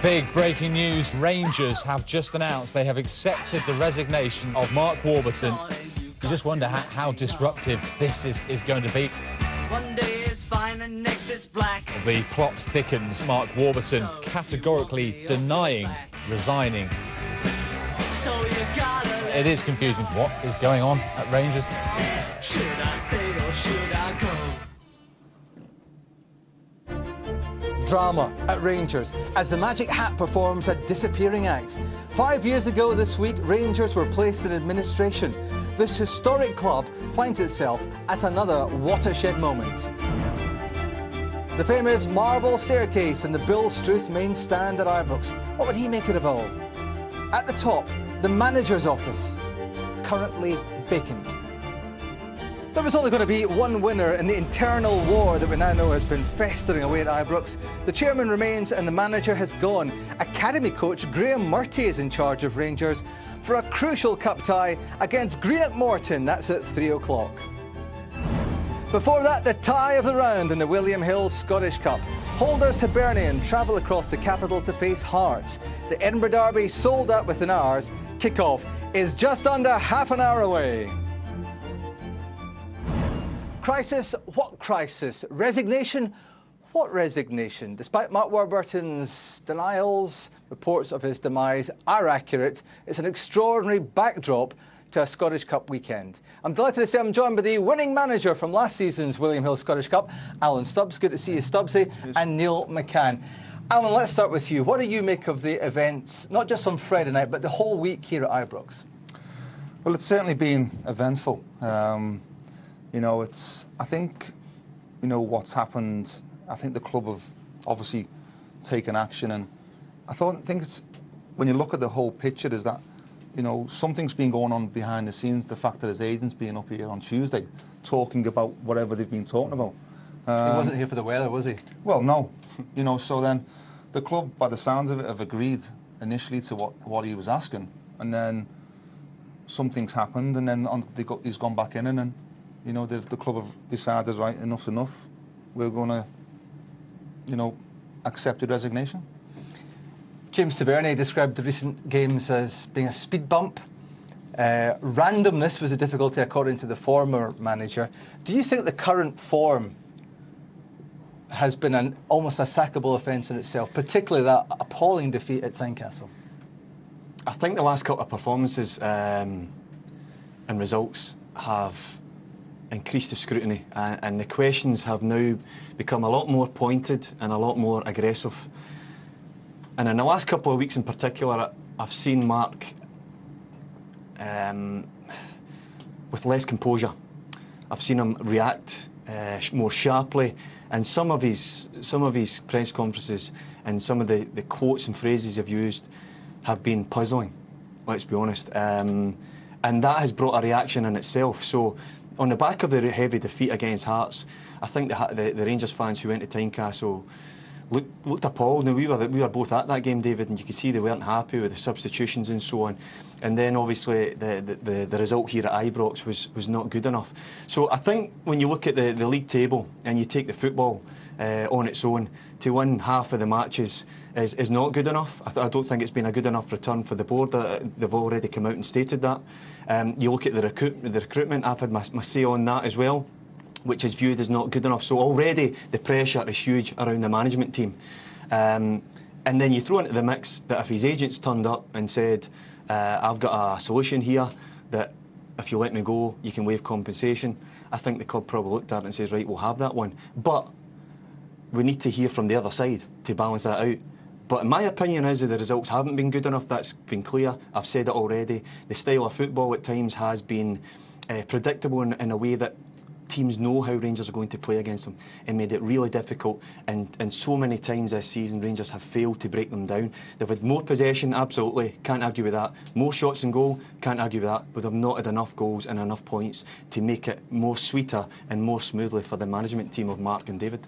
Big breaking news. Rangers have just announced they have accepted the resignation of Mark Warburton. You just wonder how disruptive this is going to be. One day is fine and next is black. The plot thickens. Mark Warburton categorically denying resigning. So you gotta It is confusing. What is going on at Rangers? should I stay or should I go? Drama at Rangers as the Magic Hat performs a disappearing act. 5 years ago this week, Rangers were placed in administration. This historic club finds itself at another watershed moment. The famous marble staircase and the Bill Struth main stand at Ibrox. What would he make of it all? At the top, the manager's office, currently vacant. There was only going to be one winner in the internal war that we now know has been festering away at Ibrox. The chairman remains and the manager has gone. Academy coach Graham Murty is in charge of Rangers for a crucial cup tie against Greenock Morton. That's at 3 o'clock. Before that, the tie of the round in the William Hill Scottish Cup. Holders Hibernian travel across the capital to face Hearts. The Edinburgh Derby sold out within hours. Kick-off is just under half an hour away. Crisis? What crisis? Resignation? What resignation? Despite Mark Warburton's denials, reports of his demise are accurate. It's an extraordinary backdrop to a Scottish Cup weekend. I'm delighted to say I'm joined by the winning manager from last season's William Hill Scottish Cup, Alan Stubbs. Good to see you, Stubbsy, and Neil McCann. Alan, let's start with you. What do you make of the events, not just on Friday night, but the whole week here at Ibrox? Well, it's certainly been eventful. You know, I think, you know, what's happened, I think the club have obviously taken action, and I think it's, when you look at the whole picture, is that, you know, something's been going on behind the scenes. The fact that his agent's been up here on Tuesday talking about whatever they've been talking about. He wasn't here for the weather, was he? Well, no. You know, so then the club, by the sounds of it, have agreed initially to what he was asking, and then something's happened, and then he's gone back in, and then, you know, the club have decided, right, enough's enough. We're going to, you know, accept the resignation. James Tavernier described the recent games as being a speed bump. Randomness was a difficulty, according to the former manager. Do you think the current form has been almost a sackable offence in itself, particularly that appalling defeat at Tynecastle? I think the last couple of performances and results have increased the scrutiny, and the questions have now become a lot more pointed and a lot more aggressive. And in the last couple of weeks in particular, I've seen Mark with less composure. I've seen him react more sharply, and some of his press conferences and some of the quotes and phrases he's used have been puzzling, let's be honest. And that has brought a reaction in itself. So, on the back of the heavy defeat against Hearts, I think the Rangers fans who went to Tynecastle looked appalled. Now, we were both at that game, David, and you could see they weren't happy with the substitutions and so on. And then obviously the result here at Ibrox was not good enough. So I think when you look at the league table and you take the football on its own, to win half of the matches is not good enough. I don't think it's been a good enough return for the board. They've already come out and stated that. You look at the recruitment, I've had my say on that as well, which is viewed as not good enough. So already the pressure is huge around the management team. And then you throw into the mix that if his agents turned up and said, I've got a solution here that if you let me go, you can waive compensation, I think the club probably looked at it and says, right, we'll have that one. But we need to hear from the other side to balance that out. But in my opinion is that the results haven't been good enough. That's been clear. I've said it already. The style of football at times has been predictable in a way that teams know how Rangers are going to play against them, and made it really difficult. And so many times this season, Rangers have failed to break them down. They've had more possession, absolutely, can't argue with that. More shots on goal, can't argue with that. But they've not had enough goals and enough points to make it more sweeter and more smoothly for the management team of Mark and David.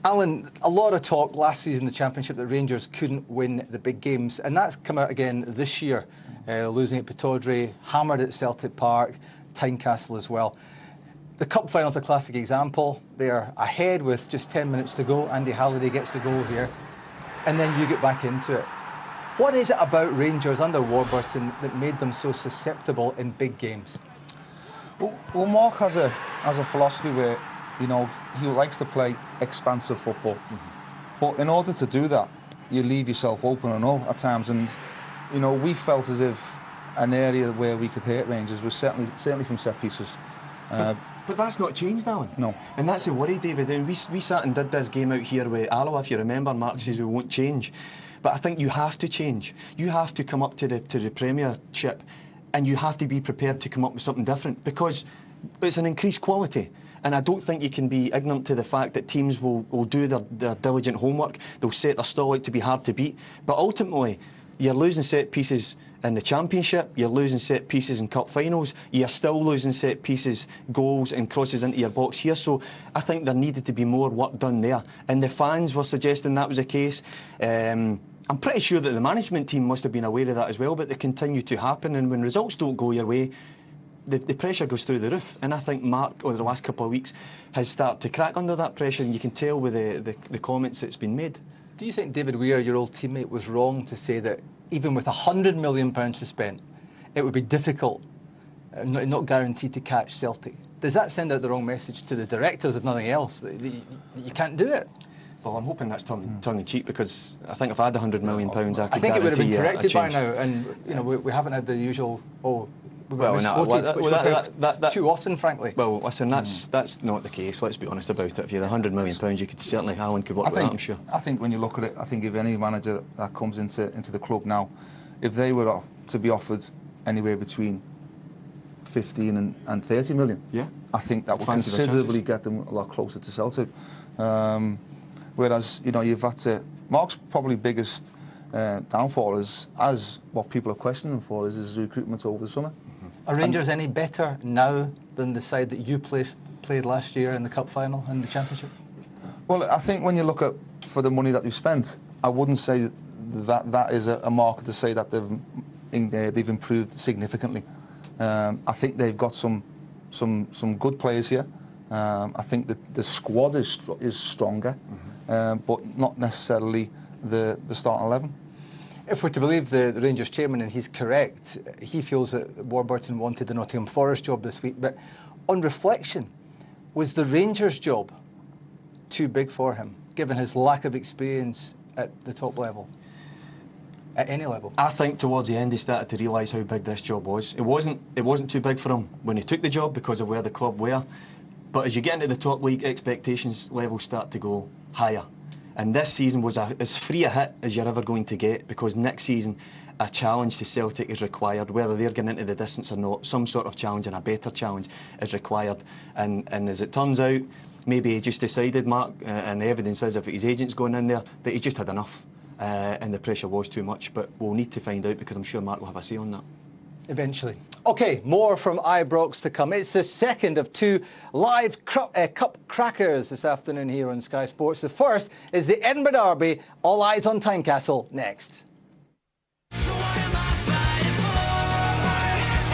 Alan, a lot of talk last season in the Championship that Rangers couldn't win the big games, and that's come out again this year, losing at Pittodrie, hammered at Celtic Park, Tynecastle as well. The Cup final's a classic example. They're ahead with just 10 minutes to go. Andy Halliday gets the goal here. and then you get back into it. What is it about Rangers under Warburton that made them so susceptible in big games? Well, Mark has a philosophy where, you know, he likes to play expansive football. But in order to do that, you leave yourself open and all at times. And, you know, we felt as if an area where we could hurt Rangers was certainly from set pieces. But that's not changed, Alan. No. And that's the worry, David. And we sat and did this game out here with Alloa, if you remember. Mark says we won't change. But I think you have to change. You have to come up to the Premiership and you have to be prepared to come up with something different because it's an increased quality. And I don't think you can be ignorant to the fact that teams will do their diligent homework. They'll set their stall out to be hard to beat. But ultimately, you're losing set pieces in the Championship, you're losing set pieces in cup finals, you're still losing set pieces, goals and crosses into your box here. So I think there needed to be more work done there. And the fans were suggesting that was the case. I'm pretty sure that the management team must have been aware of that as well, but they continue to happen. And when results don't go your way, the pressure goes through the roof. And I think Mark, over the last couple of weeks, has started to crack under that pressure, and you can tell with the comments that's been made. Do you think David Weir, your old teammate, was wrong to say that even with £100 million to spend, it would be difficult, not guaranteed to catch Celtic? Does that send out the wrong message to the directors, if nothing else, that you can't do it? Well, I'm hoping that's tongue-in-cheek, because I think if I had £100 million, I think it would have been corrected by now, and you know we haven't had the usual too often, frankly. Well, listen, that's not the case. Let's be honest about it. If you had £100 million, you could certainly Alan could work with that, I'm sure. I think when you look at it, I think if any manager that comes into the club now, if they were to be offered anywhere between 15 and 30 million, yeah, I think that would considerably get them a lot closer to Celtic. Whereas, you know, you've had to... Mark's probably biggest downfall is, as what people are questioning him for, is his recruitment over the summer. Are Rangers any better now than the side that you played last year in the Cup final and the Championship? Well, I think when you look at, for the money that they've spent, I wouldn't say that is a marker to say that they've improved significantly. I think they've got some good players here. I think that the squad is stronger, but not necessarily the starting 11. If we're to believe the Rangers chairman, and he's correct, he feels that Warburton wanted the Nottingham Forest job this week. But on reflection, was the Rangers job too big for him, given his lack of experience at the top level? At any level? I think towards the end he started to realise how big this job was. It wasn't too big for him when he took the job because of where the club were. But as you get into the top league, expectations levels start to go higher. And this season was as free a hit as you're ever going to get, because next season a challenge to Celtic is required, whether they're getting into the distance or not. Some sort of challenge, and a better challenge, is required. And as it turns out, maybe he just decided, Mark, and the evidence is, if his agent's going in there, that he just had enough. And the pressure was too much. But we'll need to find out, because I'm sure Mark will have a say on that. Eventually. OK, more from Ibrox to come. It's the second of two live cup crackers this afternoon here on Sky Sports. The first is the Edinburgh Derby. All eyes on Tynecastle next. So what am I fighting for?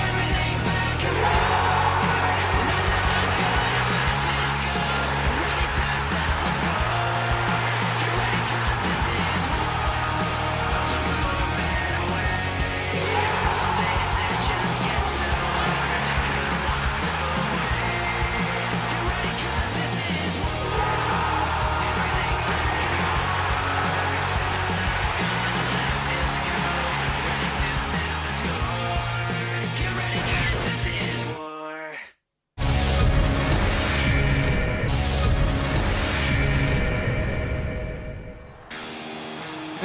Everything back and and I'm not gonna let this go. I'm ready to settle the score. Get ready, 'cause this is war. Some days it just gets so hard. I wanna slip away. Get ready, 'cause this is war. Everything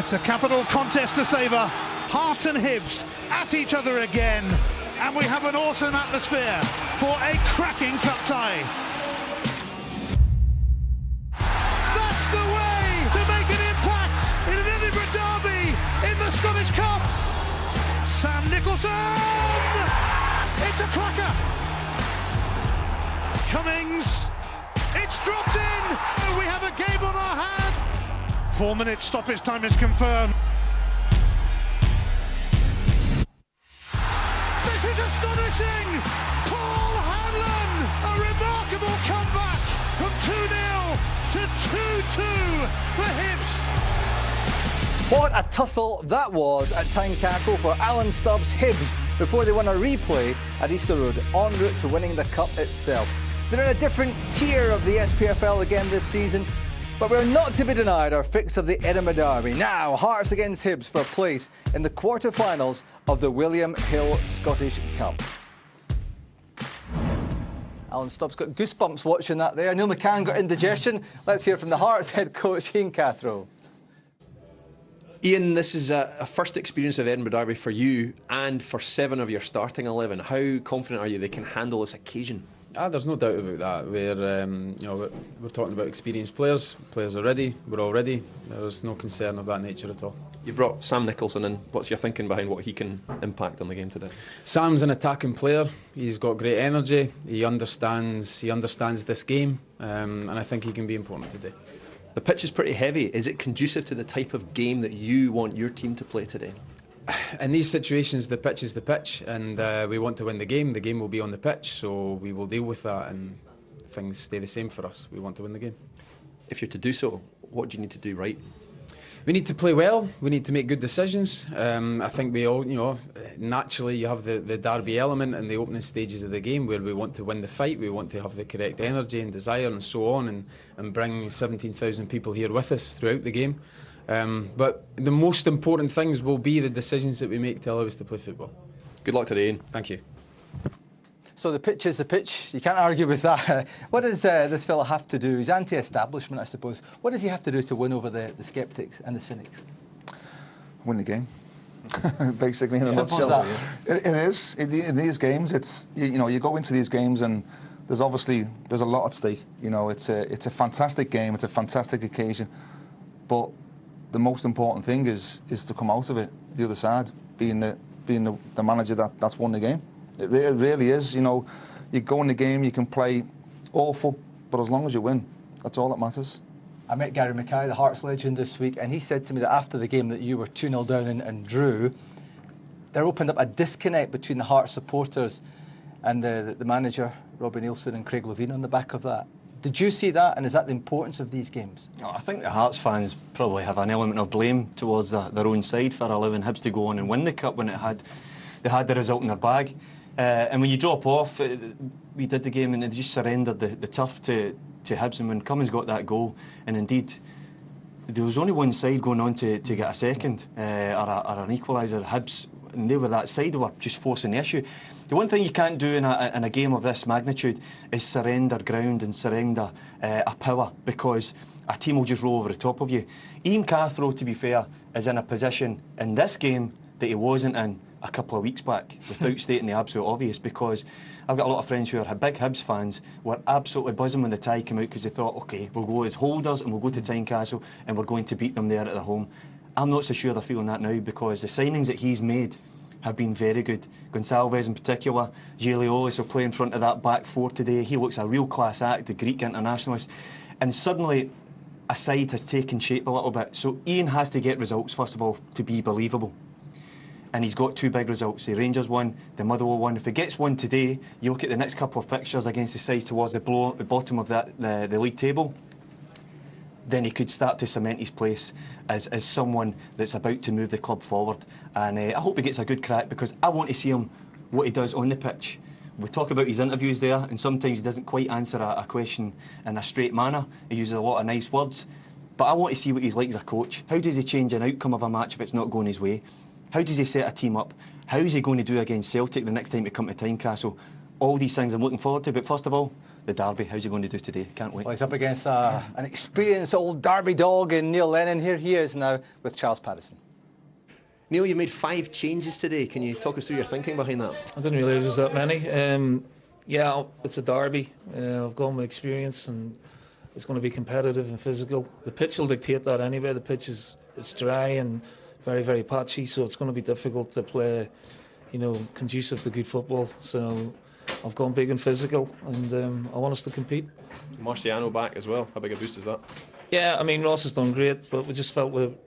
It's a capital contest to savour. Hearts and Hibs at each other again. And we have an awesome atmosphere for a cracking cup tie. That's the way to make an impact in an Edinburgh Derby in the Scottish Cup. Sam Nicholson! It's a cracker. Cummings. It's dropped in. We have a game on our hands. 4 minutes stoppage time is confirmed. This is astonishing! Paul Hanlon! A remarkable comeback from 2-0 to 2-2 for Hibs. What a tussle that was at Tynecastle for Alan Stubbs' Hibs before they won a replay at Easter Road en route to winning the Cup itself. They're in a different tier of the SPFL again this season, but we're not to be denied our fix of the Edinburgh Derby. Now, Hearts against Hibs for a place in the quarter-finals of the William Hill Scottish Cup. Alan Stubbs got goosebumps watching that there. Neil McCann got indigestion. Let's hear from the Hearts head coach, Ian Cathro. Ian, this is a first experience of Edinburgh Derby for you and for 7 of your starting 11. How confident are you they can handle this occasion? There's no doubt about that. We're talking about experienced players. Players are ready. We're all ready. There's no concern of that nature at all. You brought Sam Nicholson in. What's your thinking behind what he can impact on the game today? Sam's an attacking player. He's got great energy. He understands this game, and I think he can be important today. The pitch is pretty heavy. Is it conducive to the type of game that you want your team to play today? In these situations, the pitch is the pitch, and we want to win the game. The game will be on the pitch, so we will deal with that, and things stay the same for us. We want to win the game. If you're to do so, what do you need to do right? We need to play well. We need to make good decisions. I think we all, naturally you have the derby element in the opening stages of the game where we want to win the fight. We want to have the correct energy and desire and so on, and bring 17,000 people here with us throughout the game. But the most important things will be the decisions that we make to allow us to play football. Good luck today, Ian. Thank you. So the pitch is the pitch. You can't argue with that. What does this fella have to do? He's anti-establishment, I suppose. What does he have to do to win over the sceptics and the cynics? Win the game. Basically, in a Simple nutshell. as It is. In these games, it's you go into these games and there's a lot at stake. It's a fantastic game. It's a fantastic occasion, but the most important thing is to come out of it the other side, being the manager that's won the game. It really is. You go in the game, you can play awful, but as long as you win, that's all that matters. I met Gary Mackay, the Hearts legend, this week, and he said to me that after the game that you were 2-0 down and drew, there opened up a disconnect between the Hearts supporters and the manager, Robbie Neilson, and Craig Levein on the back of that. Did you see that, and is that the importance of these games? I think the Hearts fans probably have an element of blame towards their own side for allowing Hibs to go on and win the Cup when they had the result in their bag. And when you drop off, we did the game and they just surrendered the turf to Hibs, and when Cummins got that goal, and indeed there was only one side going on to get a second or an equaliser, Hibs, and they were that side, they were just forcing the issue. The one thing you can't do in a game of this magnitude is surrender ground and surrender a power, because a team will just roll over the top of you. Ian Cathro, to be fair, is in a position in this game that he wasn't in a couple of weeks back, without stating the absolute obvious, because I've got a lot of friends who are big Hibs fans, were absolutely buzzing when the tie came out because they thought, OK, we'll go as holders and we'll go to Tynecastle and we're going to beat them there at their home. I'm not so sure they're feeling that now, because the signings that he's made have been very good. Gonçalves in particular, Gigliolis will play in front of that back four today. He looks a real class act, the Greek internationalist. And suddenly a side has taken shape a little bit. So Ian has to get results, first of all, to be believable. And he's got 2 big results, the Rangers one, the Motherwell one. If he gets one today, you look at the next couple of fixtures against the sides towards the bottom of the league table, then he could start to cement his place as someone that's about to move the club forward. And I hope he gets a good crack, because I want to see him, what he does on the pitch. We talk about his interviews there, and sometimes he doesn't quite answer a question in a straight manner. He uses a lot of nice words. But I want to see what he's like as a coach. How does he change an outcome of a match if it's not going his way? How does he set a team up? How is he going to do against Celtic the next time he come to Tynecastle? All these things I'm looking forward to, but first of all, the derby. How's he going to do today? Can't wait. Well, he's up against an experienced old derby dog in Neil Lennon. Here he is now with Charles Patterson. Neil, you made 5 changes today. Can you talk us through your thinking behind that? I didn't realise there was that many. Yeah, it's a derby. I've gone with experience, and it's going to be competitive and physical. The pitch will dictate that anyway. The pitch it's dry and very, very patchy, so it's going to be difficult to play, conducive to good football. So I've gone big and physical, and I want us to compete. Marciano back as well. How big a boost is that? Yeah, I mean, Ross has done great, but we just felt with,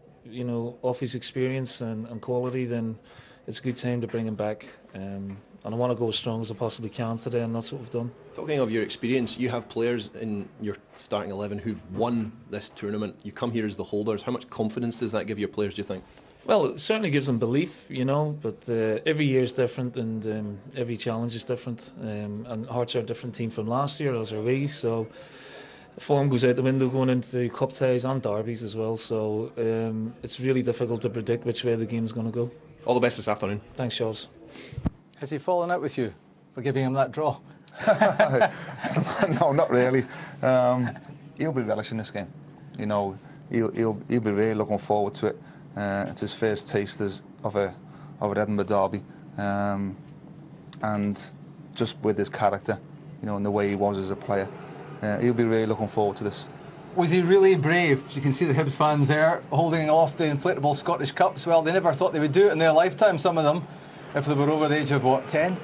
off his experience and quality, then it's a good time to bring him back. I want to go as strong as I possibly can today, and that's what we've done. Talking of your experience, you have players in your starting 11 who've won this tournament. You come here as the holders. How much confidence does that give your players, do you think? Well, it certainly gives them belief, you know, but every year is different, and every challenge is different. And Hearts are a different team from last year, as are we. So form goes out the window going into cup ties and derbies as well. So it's really difficult to predict which way the game's going to go. All the best this afternoon. Thanks, Charles. Has he fallen out with you for giving him that draw? No, not really. He'll be relishing this game. You know, he'll be really looking forward to it. It's his first taste of an Edinburgh derby, and just with his character, you know, and the way he was as a player, he'll be really looking forward to this. Was he really brave? You can see the Hibs fans there holding off the inflatable Scottish Cups. Well, they never thought they would do it in their lifetime, some of them, if they were over the age of, what, 10?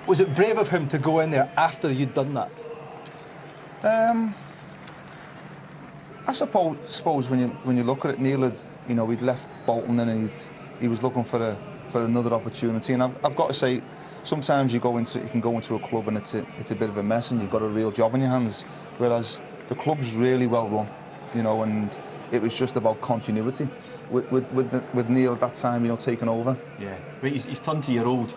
Was it brave of him to go in there after you'd done that? I suppose when you look at it, Neil had, you know, he'd left Bolton and he was looking for another opportunity. And I've got to say, sometimes you can go into a club and it's a bit of a mess and you've got a real job in your hands. Whereas the club's really well run, you know, and it was just about continuity with Neil at that time, you know, taking over. Yeah, but he's turned to your old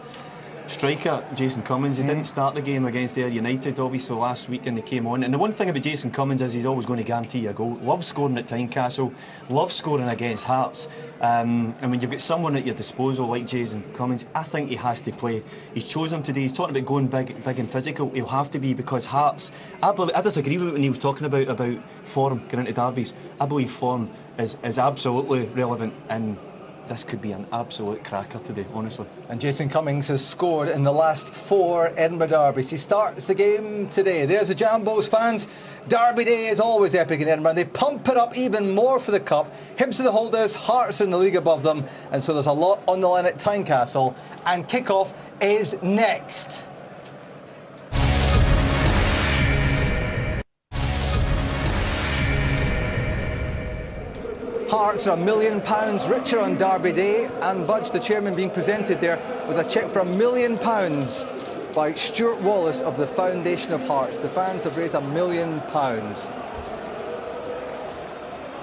striker, Jason Cummins. He didn't start the game against Ayr United, obviously, last week, and he came on. And the one thing about Jason Cummins is he's always going to guarantee you a goal. Loves scoring at Tynecastle, loves scoring against Hearts. And when you've got someone at your disposal like Jason Cummins, I think he has to play. He's chosen today. He's talking about going big and physical. He'll have to be, because Hearts, I disagree with what he was talking about form going into derbies. I believe form is absolutely relevant, and this could be an absolute cracker today, honestly. And Jason Cummings has scored in the last 4 Edinburgh derbies. He starts the game today. There's the Jambos fans. Derby day is always epic in Edinburgh. They pump it up even more for the Cup. Hibs are the holders, Hearts are in the league above them, and so there's a lot on the line at Tynecastle. And kick-off is next. Hearts are £1 million richer on Derby Day, and Budge, the chairman, being presented there with a cheque for £1 million by Stuart Wallace of the Foundation of Hearts. The fans have raised £1 million.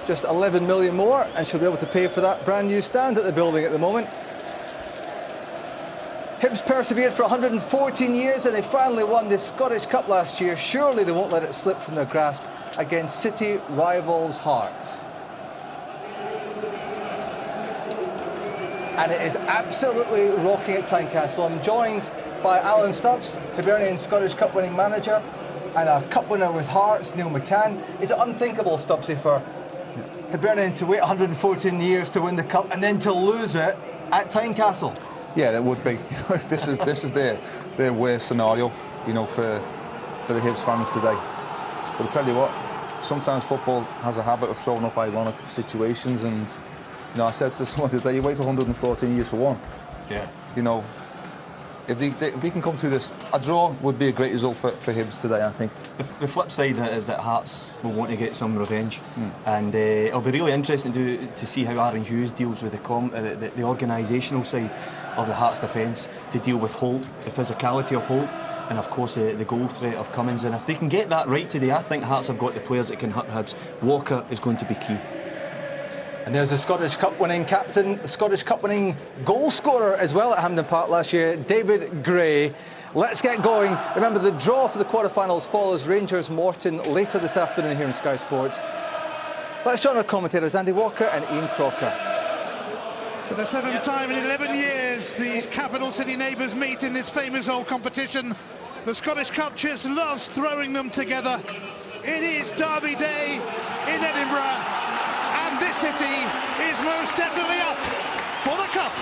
Just 11 million more, and she'll be able to pay for that brand new stand at the building at the moment. Hibs persevered for 114 years and they finally won the Scottish Cup last year. Surely they won't let it slip from their grasp against city rivals Hearts. And it is absolutely rocking at Tynecastle. I'm joined by Alan Stubbs, Hibernian Scottish Cup winning manager, and a Cup winner with Hearts, Neil McCann. Is it unthinkable, Stubbsy, for Hibernian to wait 114 years to win the Cup and then to lose it at Tynecastle? Yeah, it would be. This is their worst scenario, you know, for the Hibs fans today. But I tell you what, sometimes football has a habit of throwing up ironic situations, and you know, I said to someone today, you wait 114 years for one. Yeah. You know, if they can come through this, a draw would be a great result for Hibs today, I think. The flip side is that Hearts will want to get some revenge, and it'll be really interesting to see how Aaron Hughes deals with the organisational side of the Hearts defence, to deal with Holt, the physicality of Holt, and of course the goal threat of Cummins. And if they can get that right today, I think Hearts have got the players that can hurt Hibs. Walker is going to be key. And there's the Scottish Cup winning captain, the Scottish Cup winning goal scorer as well at Hampden Park last year, David Gray. Let's get going. Remember, the draw for the quarterfinals follows Rangers Morton later this afternoon here in Sky Sports. Let's join our commentators Andy Walker and Ian Crocker. For the 7th time in 11 years, these capital city neighbours meet in this famous old competition. The Scottish Cup just loves throwing them together. It is Derby Day in Edinburgh. And this city is most definitely up for the Cup.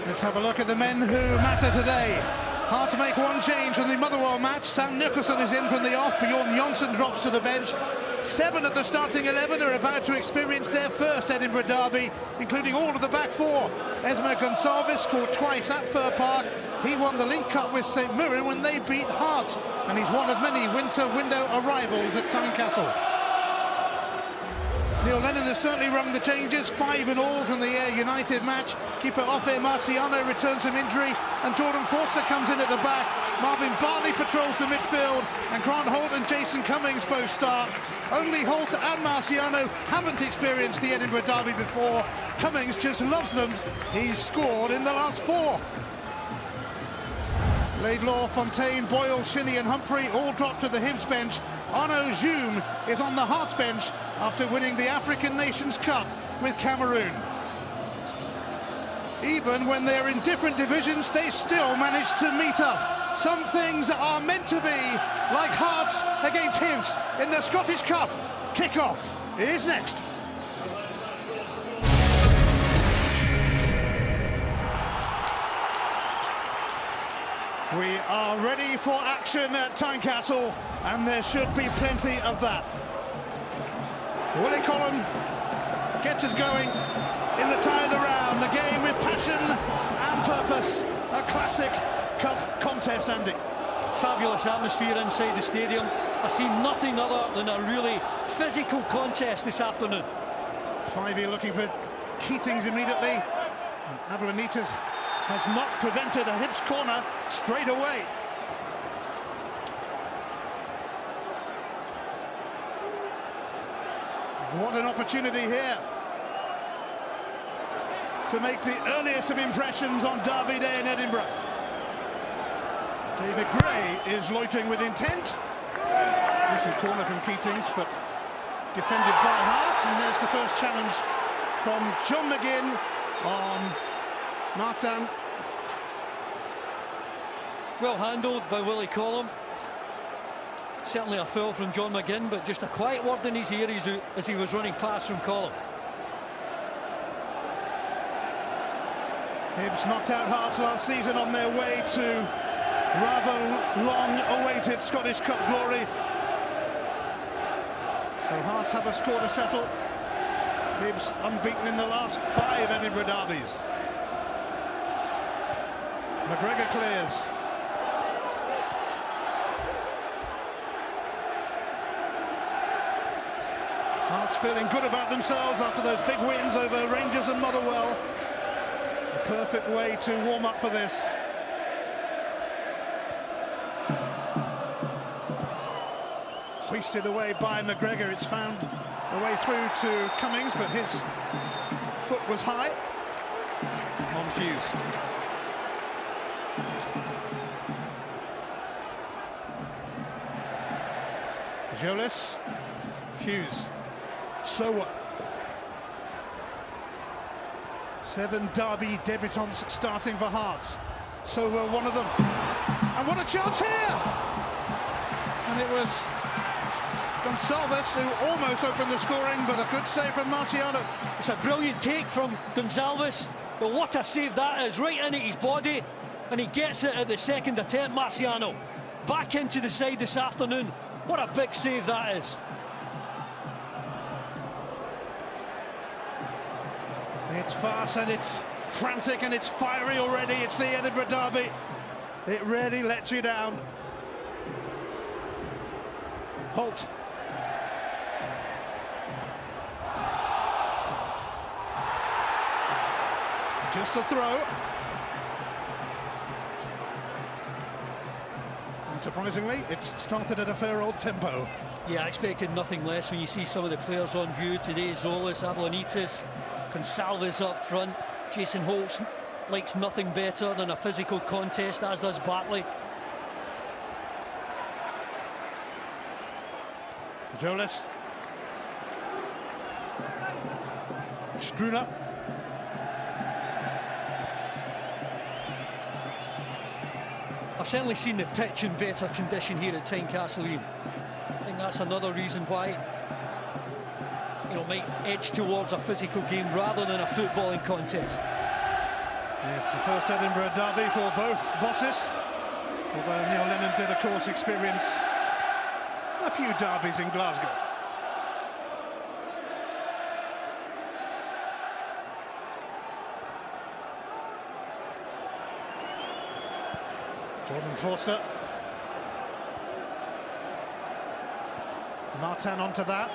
Let's have a look at the men who matter today. Hard to make one change from the Motherwell match. Sam Nicholson is in from the off. Bjorn Jonsson drops to the bench. 7 of the starting 11 are about to experience their first Edinburgh derby, including all of the back 4. Esma Gonçalves scored twice at Fir Park. He won the League Cup with St Mirren when they beat Hearts, and he's one of many winter window arrivals at Tynecastle. Neil Lennon has certainly rung the changes, 5 in all from the Ayr United match. Keeper Ofe Marciano returns from injury, and Jordan Forster comes in at the back. Marvin Bartley patrols the midfield, and Grant Holt and Jason Cummings both start. Only Holt and Marciano haven't experienced the Edinburgh derby before. Cummings just loves them. He's scored in the last 4. Laidlaw, Fontaine, Boyle, Shinnie and Humphrey all drop to the Hibs bench. Arnaud Djoum is on the Hearts bench after winning the African Nations Cup with Cameroon. Even when they're in different divisions, they still manage to meet up. Some things are meant to be, like Hearts against Hibs in the Scottish Cup. Kick-off is next. We are ready for action at Tynecastle, and there should be plenty of that. Willie Collum gets us going in the tie of the round. A game with passion and purpose. A classic cup contest, Andy. Fabulous atmosphere inside the stadium. I see nothing other than a really physical contest this afternoon. Fivey looking for Keatings immediately. Avalonitas has not prevented a Hibs corner straight away. What an opportunity here to make the earliest of impressions on Derby Day in Edinburgh. David Gray is loitering with intent. Decent corner from Keatings, but defended by Hearts, and there's the first challenge from John McGinn on Martin. Well handled by Willie Collum. Certainly a foul from John McGinn, but just a quiet word in his ear as he was running past from Collum. Hibs knocked out Hearts last season on their way to rather long-awaited Scottish Cup glory. So Hearts have a score to settle. Hibs unbeaten in the last 5 Edinburgh derbies. McGregor clears. Hearts feeling good about themselves after those big wins over Rangers and Motherwell. A perfect way to warm up for this. Hoisted away by McGregor. It's found a way through to Cummings, but his foot was high on Hughes. Jolis, Hughes, Sowa. 7 derby debutants starting for Hearts. Sowa one of them. And what a chance here! And it was Gonçalves who almost opened the scoring, but a good save from Marciano. It's a brilliant take from Gonçalves, but what a save that is, right into his body, and he gets it at the second attempt. Marciano back into the side this afternoon. What a big save that is. It's fast and it's frantic and it's fiery already. It's the Edinburgh derby. It really lets you down. Holt. Just a throw. Unsurprisingly, it's started at a fair old tempo. Yeah, I expected nothing less when you see some of the players on view today. Zolas, Avalonitas, Gonçalves up front. Jason Holt likes nothing better than a physical contest, as does Bartley. Jolis. Struner. I've certainly seen the pitch in better condition here at Tynecastle. I think that's another reason why, you know, might edge towards a physical game rather than a footballing contest. It's the first Edinburgh derby for both bosses. Although Neil Lennon did, of course, experience a few derbies in Glasgow. Jordan Forster. Martin onto that.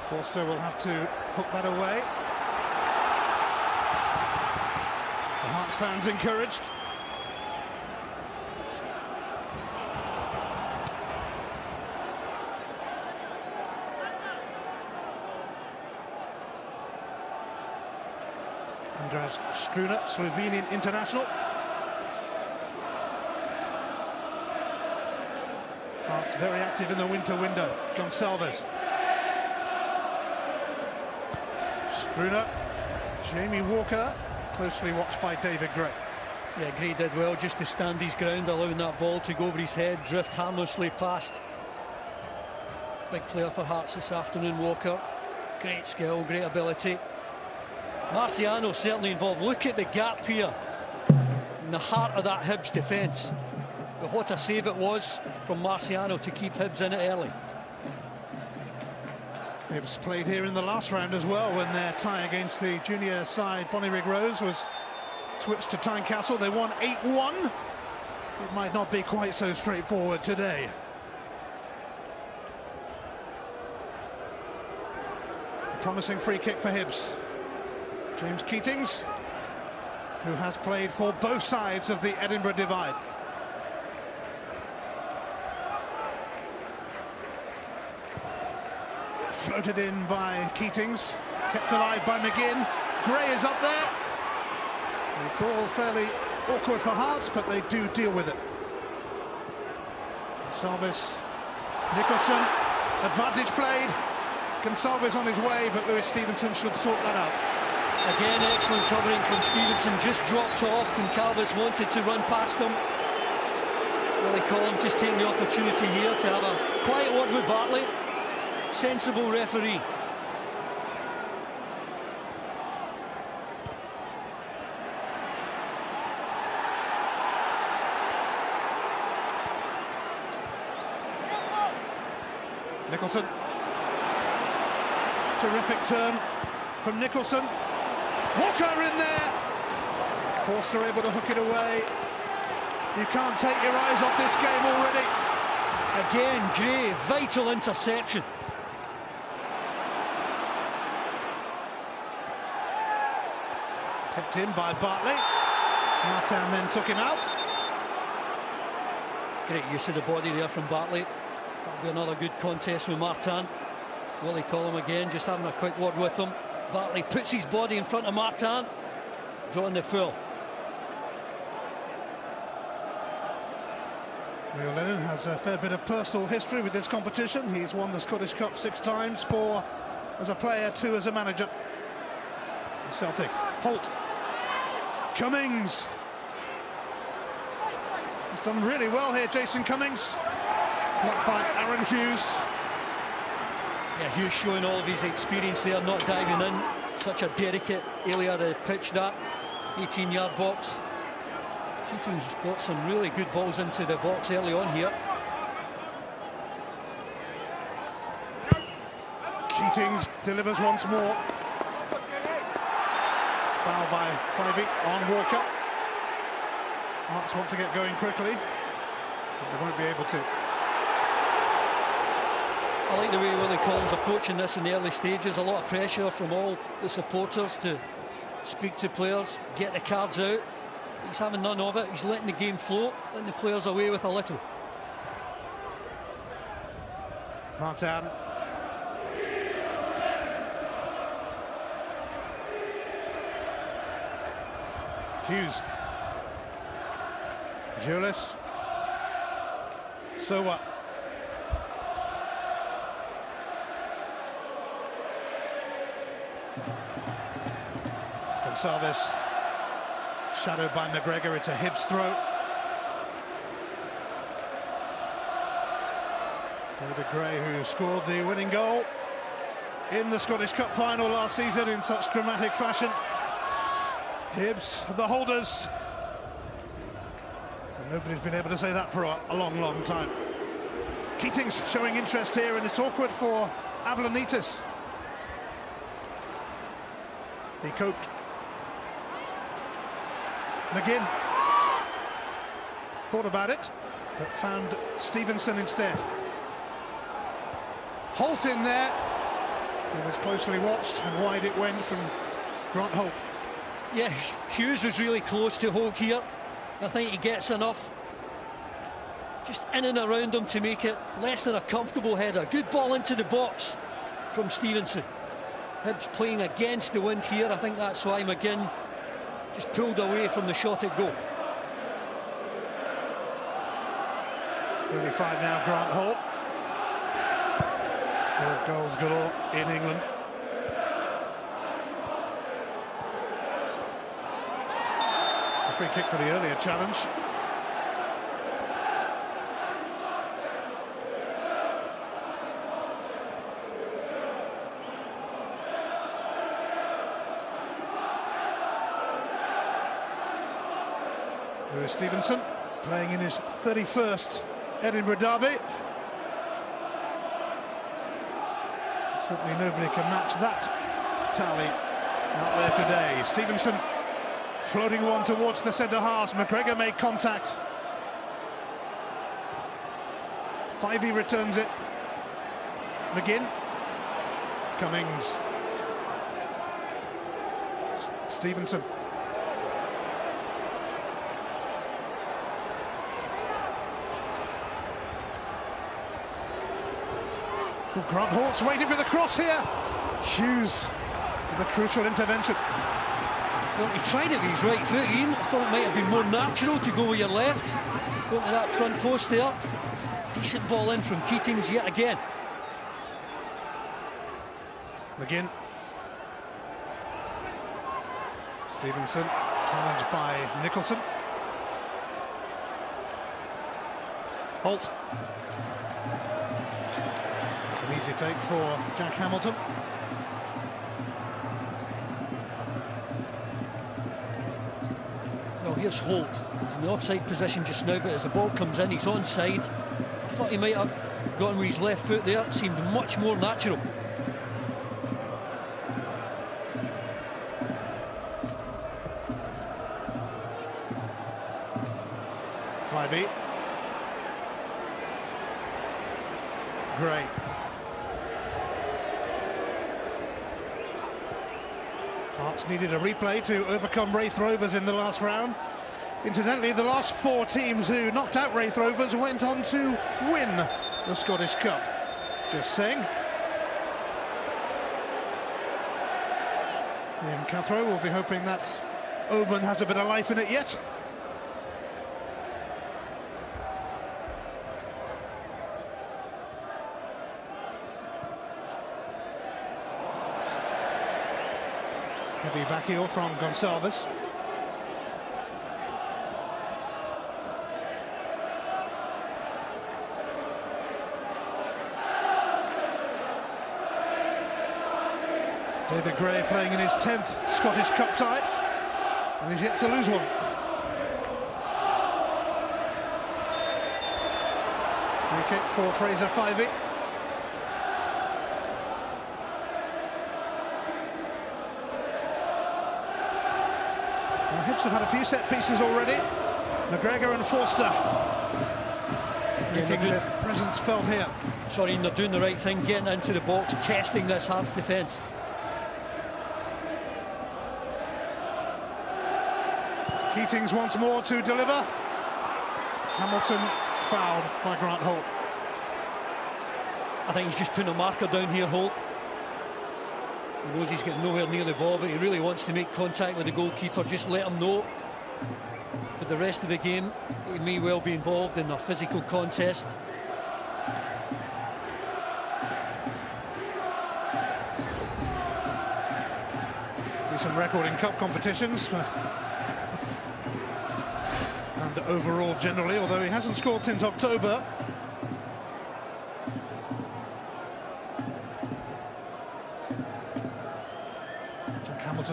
Forster will have to hook that away. The Hearts fans encouraged. Andras Struna, Slovenian international. Hearts very active in the winter window. Gonçalves. Struna, Jamie Walker, closely watched by David Gray. Yeah, Gray did well just to stand his ground, allowing that ball to go over his head, drift harmlessly past. Big player for Hearts this afternoon, Walker. Great skill, great ability. Marciano certainly involved. Look at the gap here in the heart of that Hibs defence. But what a save it was from Marciano to keep Hibs in it early. Hibs played here in the last round as well when their tie against the junior side Bonnyrigg Rose was switched to Tynecastle. They won 8-1. It might not be quite so straightforward today. A promising free kick for Hibs. James Keatings, who has played for both sides of the Edinburgh divide. Floated in by Keatings, kept alive by McGinn. Gray is up there. It's all fairly awkward for Hearts, but they do deal with it. Gonçalves, Nicholson, advantage played. Gonçalves on his way, but Lewis Stevenson should sort that out. Again, excellent covering from Stevenson, just dropped off and Calvis wanted to run past him. Willie Collum just taking the opportunity here to have a quiet word with Bartley. Sensible referee. Nicholson. Terrific turn from Nicholson. Walker in there. Forster able to hook it away. You can't take your eyes off this game already. Again, Gray, vital interception. Kept in by Bartley. Martin then took him out. Great use of the body there from Bartley. That'll be another good contest with Martin. Willie Collum again, just having a quick word with him. Bartley puts his body in front of Martin, drawing the foul. Neil Lennon has a fair bit of personal history with this competition. He's won the Scottish Cup 6 times, 4 as a player, 2 as a manager. Celtic. Holt. Cummings. He's done really well here, Jason Cummings. Blocked by Aaron Hughes. Yeah, Hughes showing all of his experience there, not diving in. Such a delicate area to pitch that 18-yard box. Keating's got some really good balls into the box early on here. Keatings delivers once more. Foul by Fyvie on Walker. Hearts want to get going quickly, but they won't be able to. I like the way Willie Collins approaching this in the early stages. A lot of pressure from all the supporters to speak to players, get the cards out. He's having none of it. He's letting the game flow, letting the players away with a little. Martin. Hughes. Julius. So what? Gonçalves. Shadowed by McGregor, it's a Hibs throw. David Gray, who scored the winning goal. in the Scottish Cup final last season in such dramatic fashion. Hibs, the holders. And nobody's been able to say that for a long, long time. Keating's showing interest here, and it's awkward for Avlanitis. He coped. McGinn thought about it, but found Stevenson instead. Holt in there. It was closely watched, and wide it went from Grant Holt. Yeah, Hughes was really close to Holt here. I think he gets enough. Just in and around him to make it less than a comfortable header. Good ball into the box from Stevenson. Hibs playing against the wind here. I think that's why McGinn just pulled away from the shot at goal. 35 now, Grant Holt. Still goals galore in England. It's a free kick for the earlier challenge. Lewis Stevenson playing in his 31st Edinburgh derby. Certainly nobody can match that tally out there today. Stevenson floating one towards the centre half. McGregor made contact. Fivey returns it. McGinn. Cummings. Stevenson. Well, Grant Holt's waiting for the cross here. Hughes with a crucial intervention. Well, he tried it with his right foot, Ian. I thought it might have been more natural to go with your left. Going to that front post there. Decent ball in from Keatings yet again. McGinn. Stevenson challenged by Nicholson. Holt. It's an easy take for Jack Hamilton. Well, here's Holt. He's in the offside position just now, but as the ball comes in, he's onside. I thought he might have gone with his left foot there. It seemed much more natural. Fivey. Gray. Hearts needed a replay to overcome Wraith Rovers in the last round. Incidentally, the last four teams who knocked out Wraith Rovers went on to win the Scottish Cup. Just saying. Ian Cathro will be hoping that Oban has a bit of life in it yet. Heavy back heel from Gonçalves. David Gray playing in his 10th Scottish Cup tie, and he's yet to lose one. Free kick for Fraser Fivey. Hibs have had a few set pieces already. McGregor and Forster making their presence felt here. Sorry, they're doing the right thing, getting into the box, testing this Hearts defence. Keatings once more to deliver. Hamilton fouled by Grant Holt. I think he's just putting a marker down here, Holt. He knows he's getting nowhere near the ball, but he really wants to make contact with the goalkeeper. Just let him know for the rest of the game he may well be involved in a physical contest. Decent record in cup competitions. And overall generally, although he hasn't scored since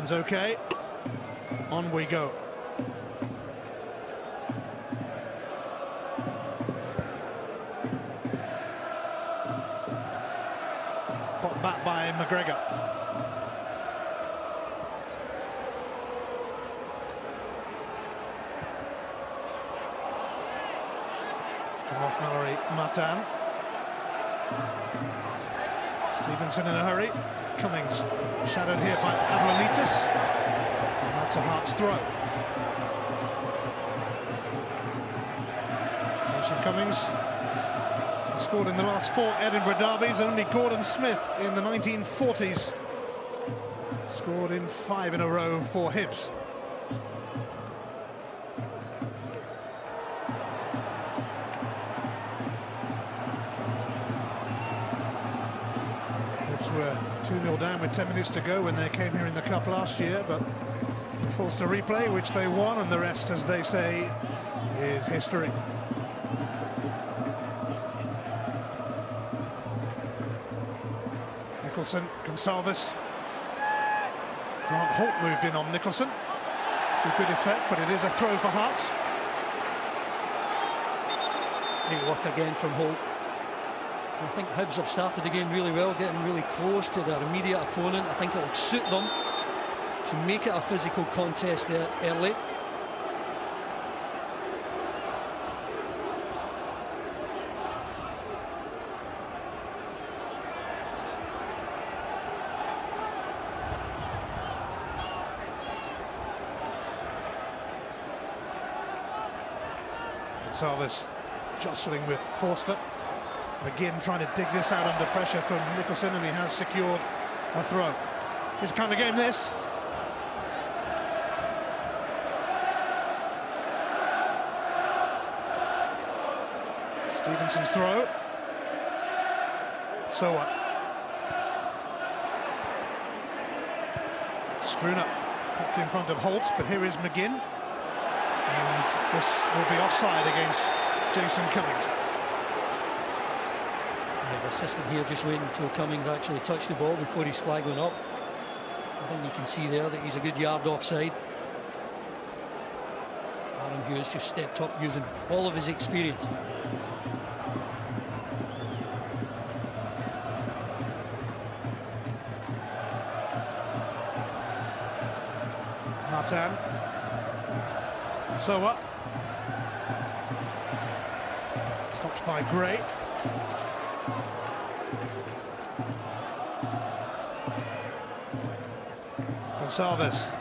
Hands okay. On we go. Put back by McGregor. It's come off Mallory Matan. Stevenson in a hurry. Cummings shadowed here by Avlanitis. And that's a Hart's throw. Jason Cummings scored in the last 4 Edinburgh derbies. Only Gordon Smith in the 1940s scored in 5 in a row for Hibs. Hibs were 2-0 down with 10 minutes to go when they came here in the Cup last year, but they forced a replay, which they won, and the rest, as they say, is history. Nicholson, Gonsalves. Grant Holt moved in on Nicholson to good effect, but it is a throw for Hearts. Great work again from Holt. I think Hibs have started the game really well, getting really close to their immediate opponent. I think it will suit them to make it a physical contest early. Gonsalves jostling with Forster. McGinn trying to dig this out under pressure from Nicholson, and he has secured a throw. It's kind of game, this. Stevenson's throw. So what? Struner popped in front of Holt, but here is McGinn. And this will be offside against Jason Cummings. The assistant here just waiting until Cummings actually touched the ball before his flag went up. I think you can see there that he's a good yard offside. Aaron Hughes just stepped up using all of his experience. Matan. So what? Stopped by Gray. Gonsalves.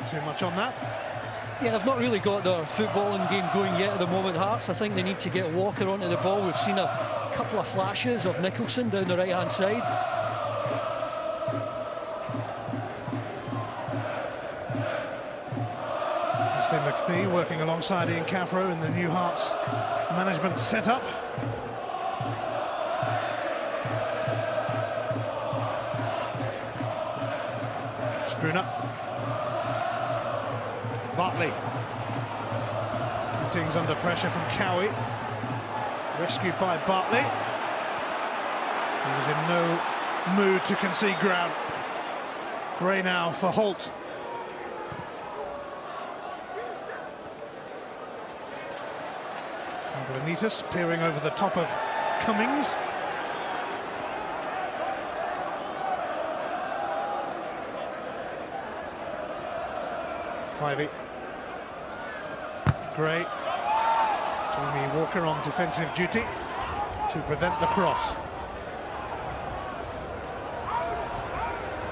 Too much on that. Yeah, they've not really got their footballing game going yet at the moment, Hearts. I think they need to get Walker onto the ball. We've seen a couple of flashes of Nicholson down the right-hand side. McPhee working alongside Ian Caffro in the new Hearts management setup. Struner. Bartley. Things under pressure from Cowie. Rescued by Bartley. He was in no mood to concede ground. Gray now for Holt. Avlanitis peering over the top of Cummings. Fivey. Gray. Jamie Walker on defensive duty to prevent the cross.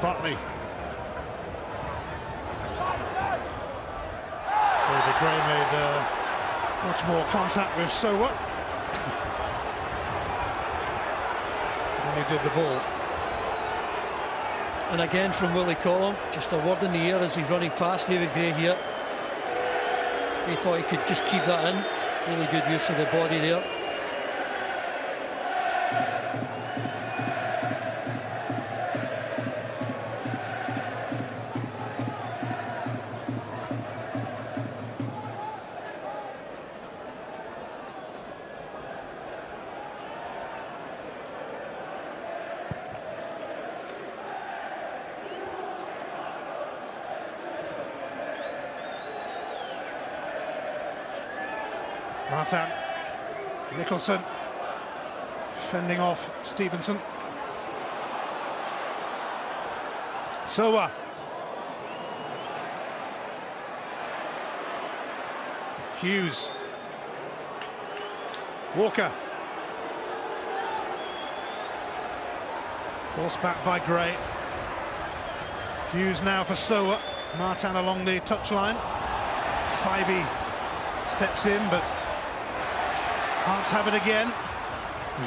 Bartley. David Gray made much more contact with Sowa than he did the ball. And again from Willie Collum, just a word in the air as he's running past David Gray here. He thought he could just keep that in. Really good use of the body there. Martin, Nicholson, fending off Stevenson. Sowa. Hughes. Walker. Forced back by Gray. Hughes now for Sowa. Martin along the touchline. Fivey steps in, but Hearts have it again.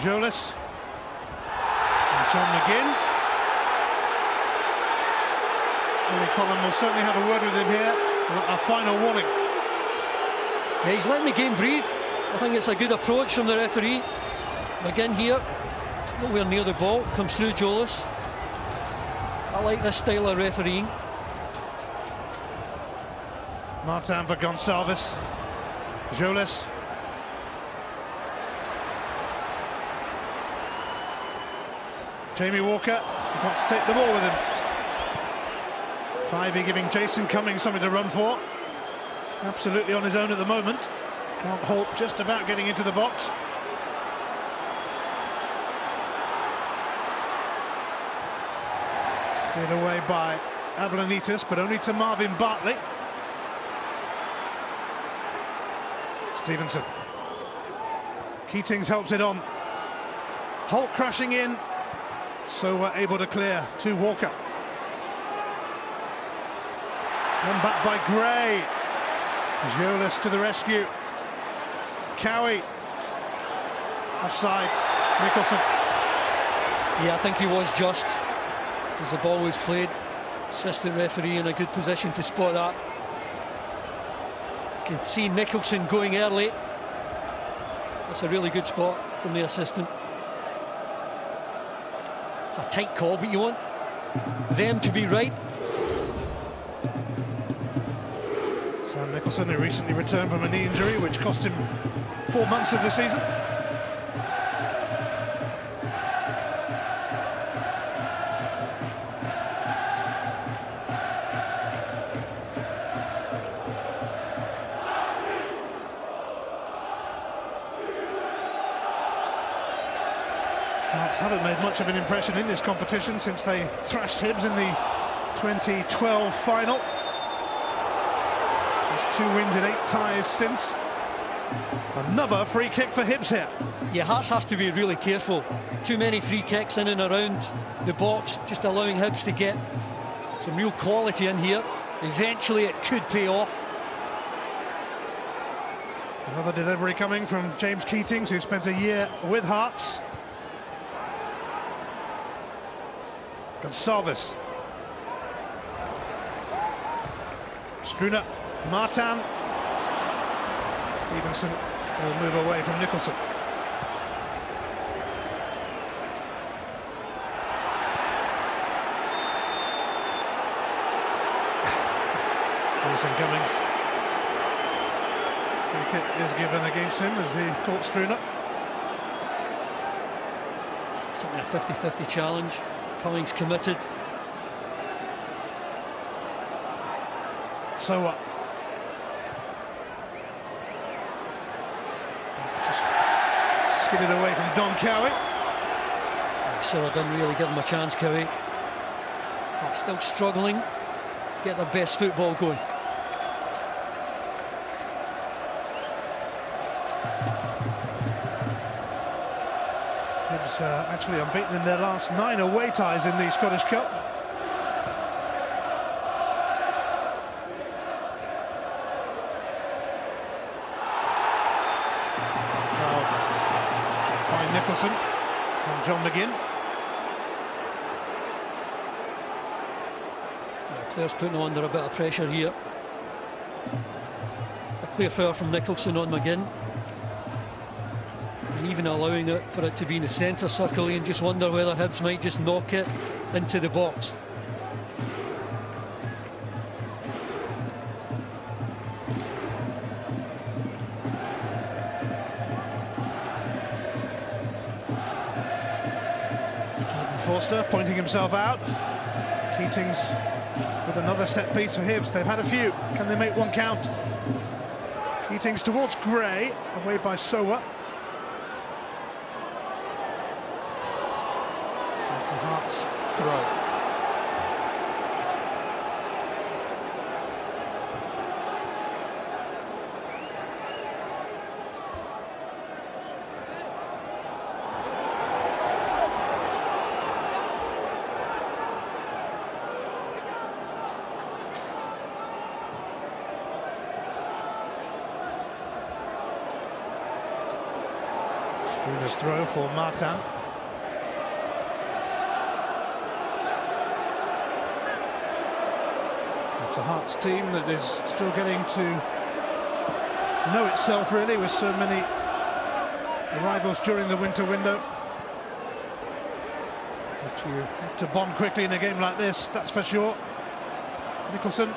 Jolis. And John McGinn. Willie Collin will certainly have a word with him here. A final warning. Yeah, he's letting the game breathe. I think it's a good approach from the referee. McGinn here, nowhere near the ball, comes through Jolis. I like this style of refereeing. Martin for Gonçalves. Jolis. Jamie Walker forgot to take the ball with him. Fivey giving Jason Cummings something to run for. Absolutely on his own at the moment. Mark Holt just about getting into the box. Steered away by Ablanitis, but only to Marvin Bartley. Stevenson. Keatings helps it on. Holt crashing in. So we're able to clear to Walker. One back by Gray. Jolis to the rescue. Cowie. Offside. Nicholson. Yeah, I think he was just as the ball was played. Assistant referee in a good position to spot that. You can see Nicholson going early. That's a really good spot from the assistant. It's a tight call, but you want them to be right. Sam Nicholson, who recently returned from a knee injury which cost him 4 months of the season. Hearts haven't made much of an impression in this competition since they thrashed Hibs in the 2012 final. Just 2 wins in 8 ties since. Another free kick for Hibs here. Yeah, Hearts has to be really careful. Too many free kicks in and around the box, just allowing Hibs to get some real quality in here. Eventually it could pay off. Another delivery coming from James Keatings, who spent a year with Hearts. Gonçalves. Struner. Martin. Stevenson will move away from Nicholson. Jason Cummings. Free kick is given against him as he caught Struner. Certainly a 50-50 challenge. Cummings committed. So what? Just skidded away from Don Cowie. So I didn't really give him a chance, Cowie. Still struggling to get their best football going. Hibs actually unbeaten in their last 9 away ties in the Scottish Cup. By Nicholson and John McGinn. Clare's putting them under a bit of pressure here. A clear foul from Nicholson on McGinn. And even allowing it for it to be in the centre circle, and just wonder whether Hibs might just knock it into the box. Forster pointing himself out. Keatings with another set piece for Hibs. They've had a few. Can they make one count? Keating's towards Gray, away by Sowa. That's a Hearts throw. Struner's throw for Martin. It's a Hearts team that is still getting to know itself, really, with so many arrivals during the winter window. But you have to bond quickly in a game like this, that's for sure. Nicholson.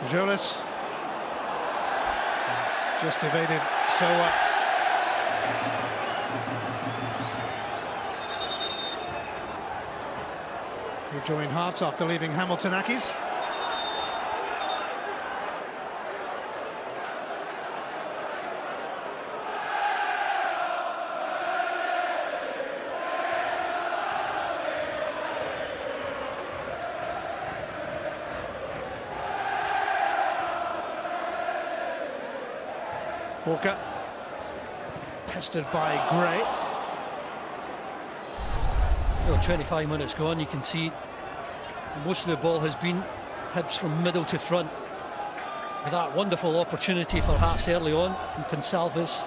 Jolis. It's just evaded Sowa. He joined Hearts after leaving Hamilton Accies. Walker, pestered by Gray. Well, 25 minutes gone, you can see most of the ball has been Hibs from middle to front. With that wonderful opportunity for Hearts early on from Gonsalves.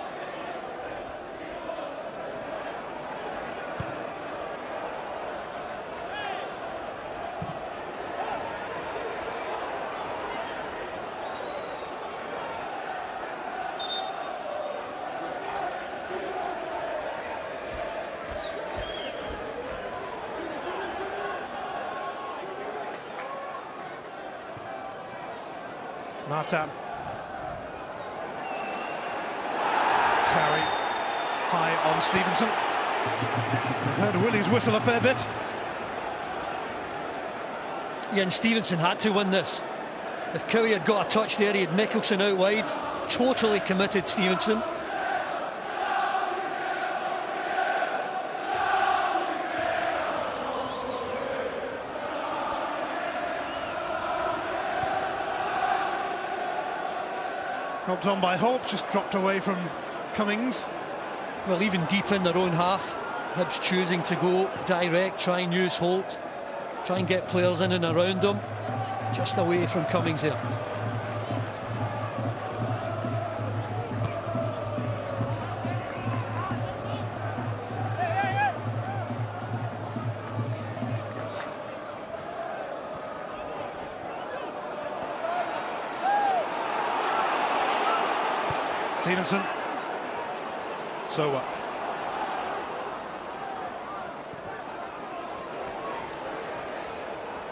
Martin. Carry high on Stevenson. We've heard Willie's whistle a fair bit. Yeah, and Stevenson had to win this. If Cowie had got a touch there, he had Nicholson out wide. Totally committed, Stevenson. Helped on by Holt, just dropped away from Cummings. Well, even deep in their own half, Hibs choosing to go direct, try and use Holt, try and get players in and around them, just away from Cummings there. Stevenson. Sowa.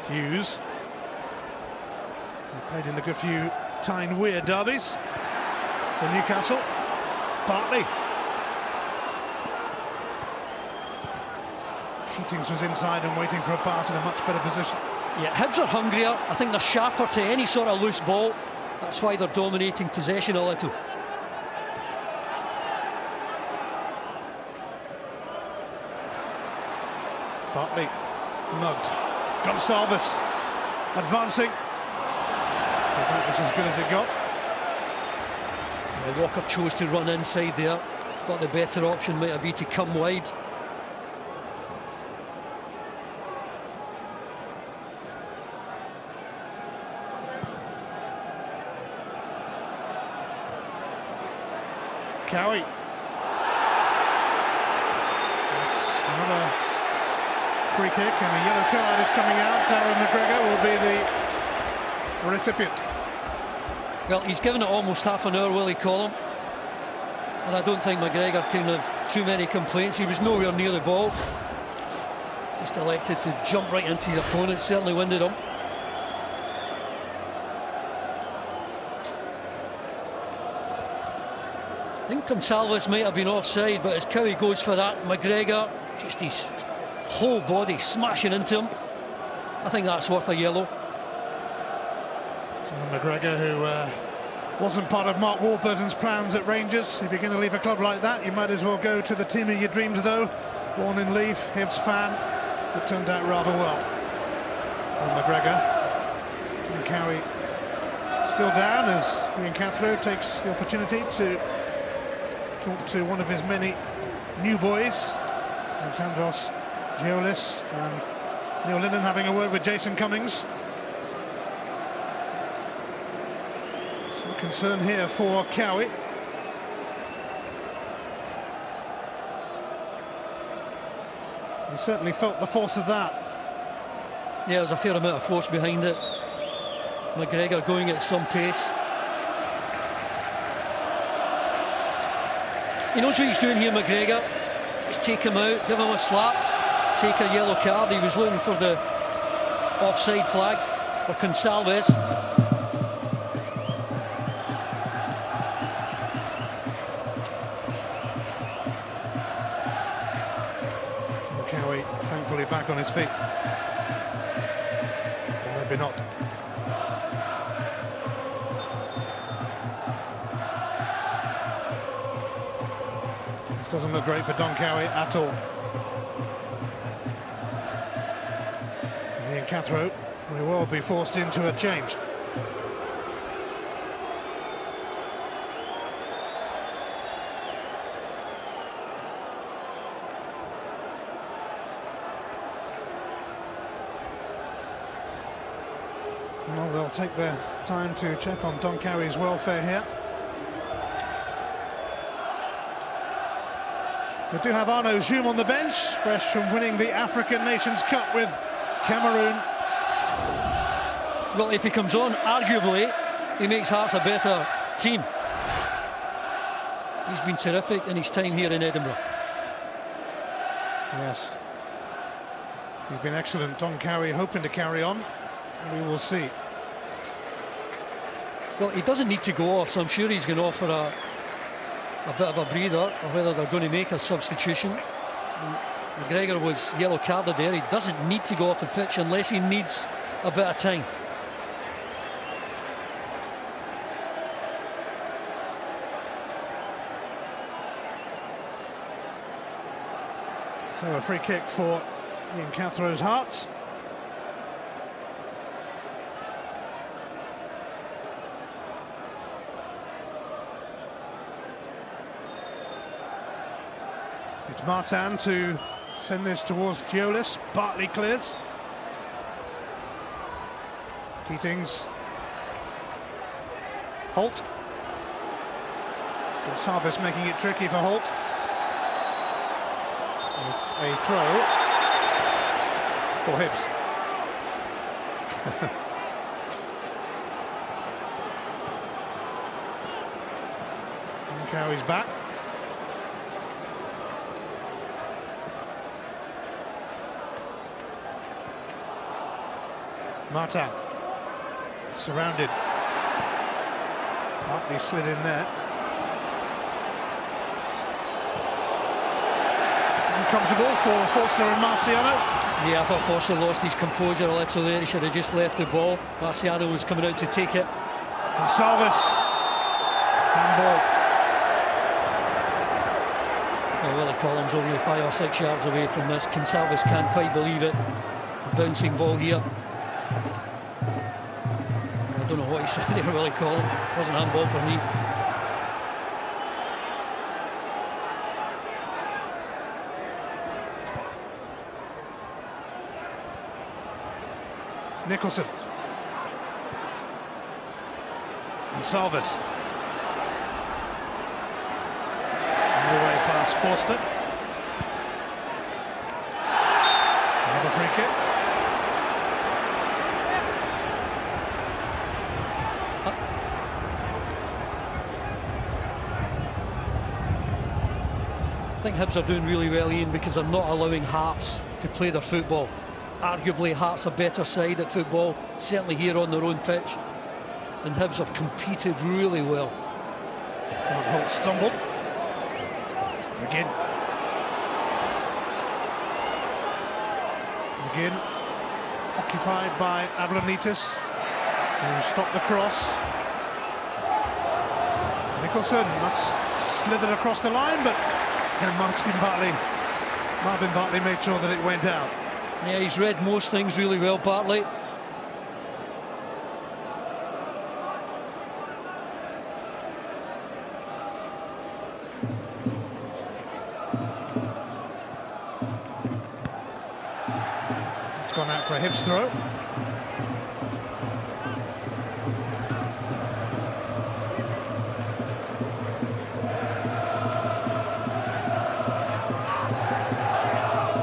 Hughes. He played in a good few Tyne Weir derbies for Newcastle. Bartley. Keatings was inside and waiting for a pass in a much better position. Yeah, Hibs are hungrier. I think they're sharper to any sort of loose ball. That's why they're dominating possession a little. Bartley mugged. Gonsalves advancing. But that was as good as it got. Yeah, Walker chose to run inside there. Thought the better option might have been to come wide. Cowie. That's another free kick, and a yellow card is coming out. Darren McGregor will be the recipient. Well, he's given it almost half an hour, Willie Collum. And I don't think McGregor can have too many complaints. He was nowhere near the ball. Just elected to jump right into his opponent, certainly winded him. I think Gonsalves might have been offside, but as Cowie goes for that, McGregor, just his whole body smashing into him. I think that's worth a yellow. McGregor, who wasn't part of Mark Warburton's plans at Rangers. If you're going to leave a club like that, you might as well go to the team of your dreams, though. Born in Leith, Hibs fan, but turned out rather well. For McGregor, Tom Cowie still down as Ian Cathro takes the opportunity to talk to one of his many new boys, Alexandros Giolis, and Neil Lennon having a word with Jason Cummings. Some concern here for Cowie. He certainly felt the force of that. Yeah, there's a fair amount of force behind it. McGregor going at some pace. He knows what he's doing here, McGregor. Just take him out, give him a slap, take a yellow card. He was looking for the offside flag for Gonsalves. Cowie thankfully back on his feet. Or maybe not. This doesn't look great for Don Cowie at all. Ian Cathro may well be forced into a change. Well, they'll take their time to check on Don Cowie's welfare here. They do have Arnaud Djoum on the bench, fresh from winning the African Nations Cup with Cameroon. Well, if he comes on, arguably, he makes Hearts a better team. He's been terrific in his time here in Edinburgh. Yes. He's been excellent. Don Cowie hoping to carry on. We will see. Well, he doesn't need to go off, so I'm sure he's going to offer a bit of a breather, or whether they're going to make a substitution. McGregor was yellow carded there. He doesn't need to go off the pitch unless he needs a bit of time. So a free kick for Ian Cathro's Hearts. It's Martin to send this towards Giolis. Bartley clears. Keatings. Holt. Gonsalves making it tricky for Holt. It's a throw for Hibs. And Cowie's back. Martin surrounded. Bartley slid in there. Uncomfortable for Forster and Marciano. Yeah, I thought Forster lost his composure a little there. He should have just left the ball. Marciano was coming out to take it. Gonsalves. Handball. Oh, Willie Collins only 5 or 6 yards away from this. Gonsalves can't quite believe it. Bouncing ball here. I don't know what he saw there, Willie Collins. Wasn't handball for me. Nicholson. Gonsalves. Away past Forster. Another free kick. I think Hibs are doing really well, Ian, because they're not allowing Hearts to play their football. Arguably Hearts a better side at football, certainly here on their own pitch, and Hibs have competed really well. Holt stumbled. Again. Occupied by Avlonitis. who stopped the cross. Nicholson, that's slithered across the line, but then Marvin Bartley made sure that it went out. Yeah, he's read most things really well, Bartley. It's gone out for a Hibs throw.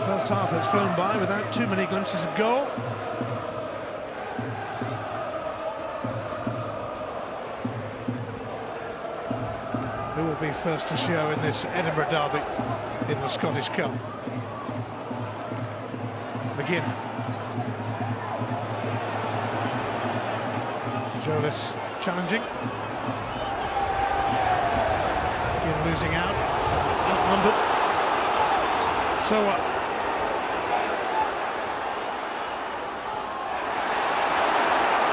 First half that's flown by without too many glimpses of goal. Who will be first to show in this Edinburgh derby in the Scottish Cup? McGinn. Jolis challenging. McGinn losing out, outnumbered. So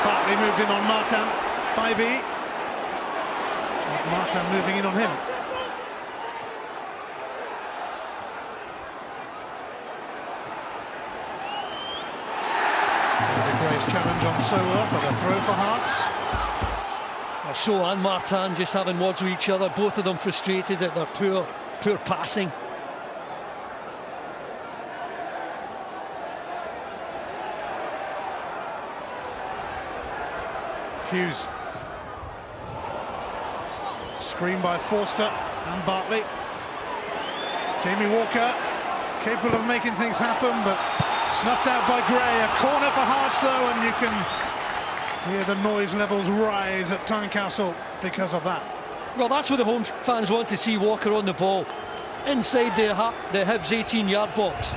Bartley moved in on Martin, 5E. Martin moving in on him. Gray's challenge on Sower, but a throw for Hearts. So and Martin just having words with each other, both of them frustrated at their poor passing. Hughes. Screen by Forster and Bartley. Jamie Walker, capable of making things happen, but snuffed out by Gray. A corner for Hearts though, and you can hear the noise levels rise at Tynecastle because of that. Well, that's what the home fans want to see, Walker on the ball. Inside the Hibs 18-yard box.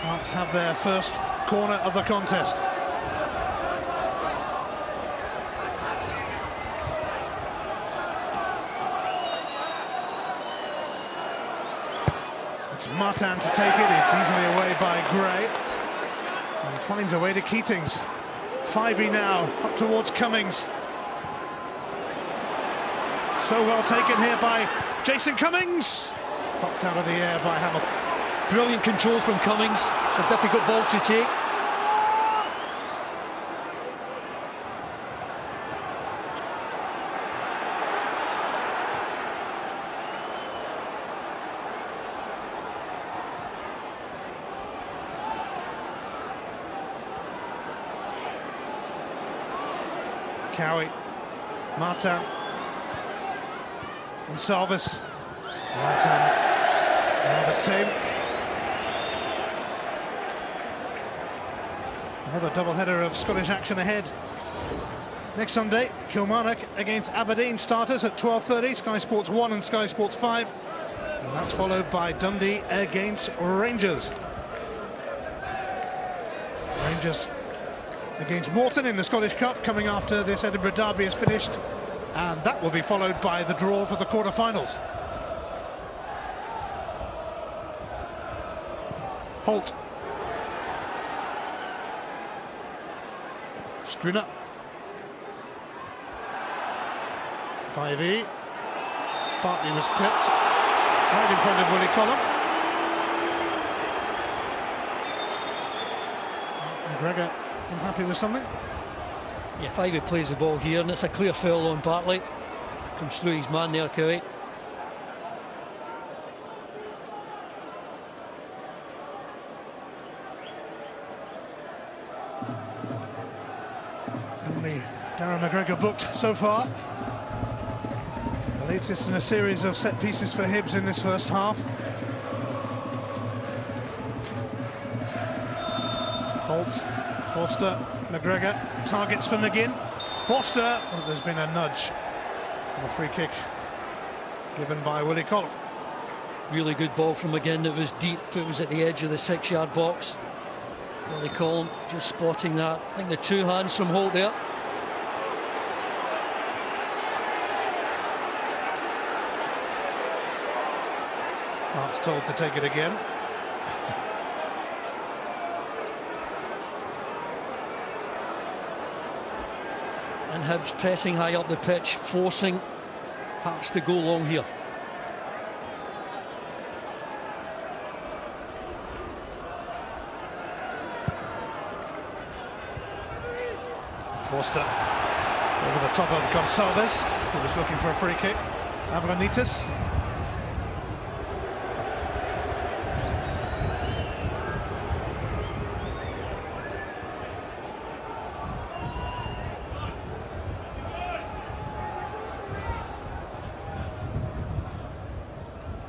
Hearts have their first corner of the contest. It's Martin to take it, it's easily away by Gray. And finds a way to Keatings. 5E now, up towards Cummings. So well taken here by Jason Cummings. Popped out of the air by Hamilton. Brilliant control from Cummings. It's a difficult ball to take. Cowie, Martin, and Salvis. Martin, another team. Another doubleheader of Scottish action ahead. Next Sunday, Kilmarnock against Aberdeen, starters at 12:30, Sky Sports 1 and Sky Sports 5. And that's followed by Dundee against Rangers. Rangers against Morton in the Scottish Cup, coming after this Edinburgh derby is finished, and that will be followed by the draw for the quarter-finals. Holt. Struna. 5E. Bartley was clipped right in front of Willie Collum. McGregor unhappy with something. Yeah, 5E plays the ball here, and it's a clear foul on Bartley. Comes through his man there, Cowie. Only Darren McGregor booked so far. The latest in a series of set pieces for Hibs in this first half. Holt, Forster, McGregor, targets for McGinn. Forster, well, there's been a nudge. A free kick given by Willie Collum. Really good ball from McGinn. It was deep. It was at the edge of the 6-yard box. Willie Collum just spotting that. I think the two hands from Holt there. Hearts told to take it again. And Hibs pressing high up the pitch, forcing Hearts to go long here. Forster over the top of Gonçalves, who was looking for a free kick. Avranitis.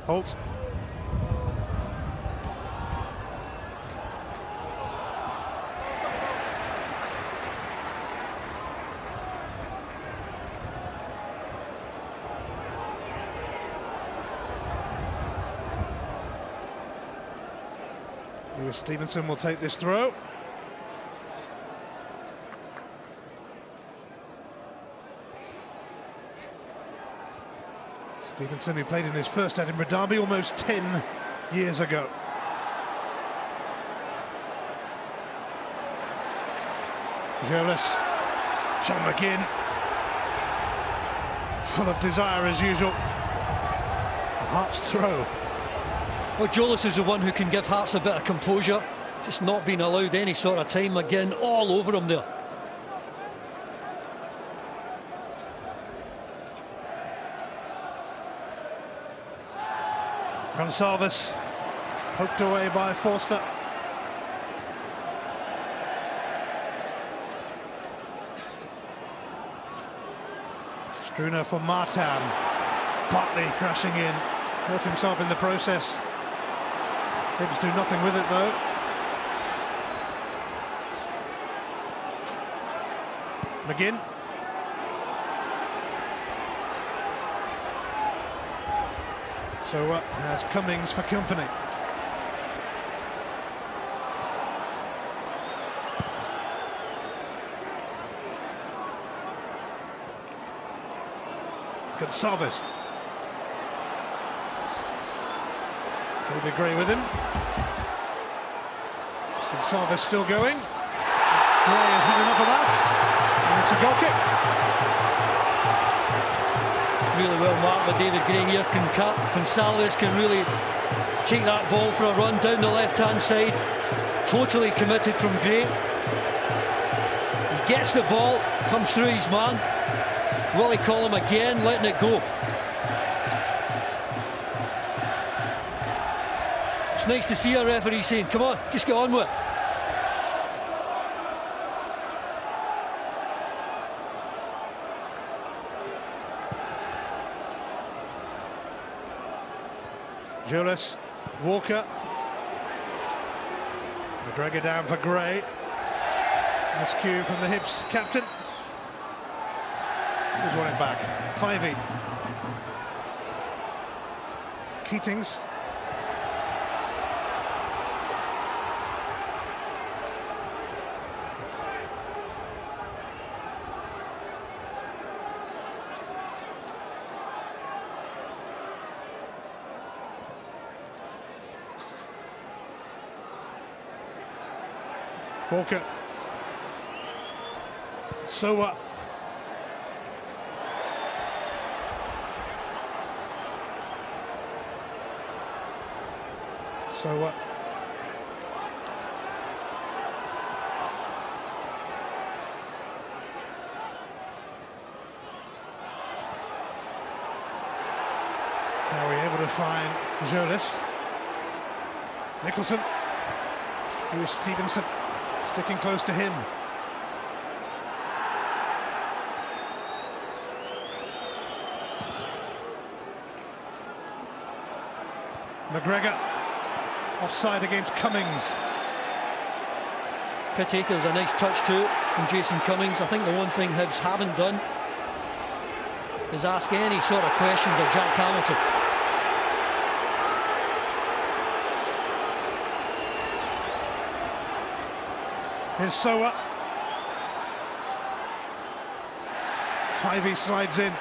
Holt. Lewis Stevenson will take this throw. Stevenson, who played in his first Edinburgh derby almost 10 years ago. Jolis, John McGinn, full of desire as usual. A Hearts throw. Well, Jolis is the one who can give Hearts a bit of composure, just not being allowed any sort of time. McGinn all over him there. Gonçalves poked away by Forster. Struner for Martin. Bartley crashing in, hurt himself in the process. Hibs do nothing with it though. McGinn. So has Cummings for company. Gonçalves. David Gray with him. Gonçalves still going. Gray has had enough of that. And it's a goal kick. Really well marked by David Gray here. Gonçalves can really take that ball for a run down the left-hand side. Totally committed from Gray. He gets the ball, comes through his man. Willie Collum again letting it go. It's nice to see a referee saying, come on, just get on with it. Jolis, Walker. McGregor down for Gray. Miscue from the Hibs captain. Who's running back? 5-8. Keatings. Walker. So Cowie able to find Jolis. Nicholson. Lewis Stevenson sticking close to him. McGregor offside against Cummings. Pitacre's a nice touch too from Jason Cummings. I think the one thing Hibs haven't done is ask any sort of questions of Jack Hamilton. Here's Sowa. 5-8 slides in.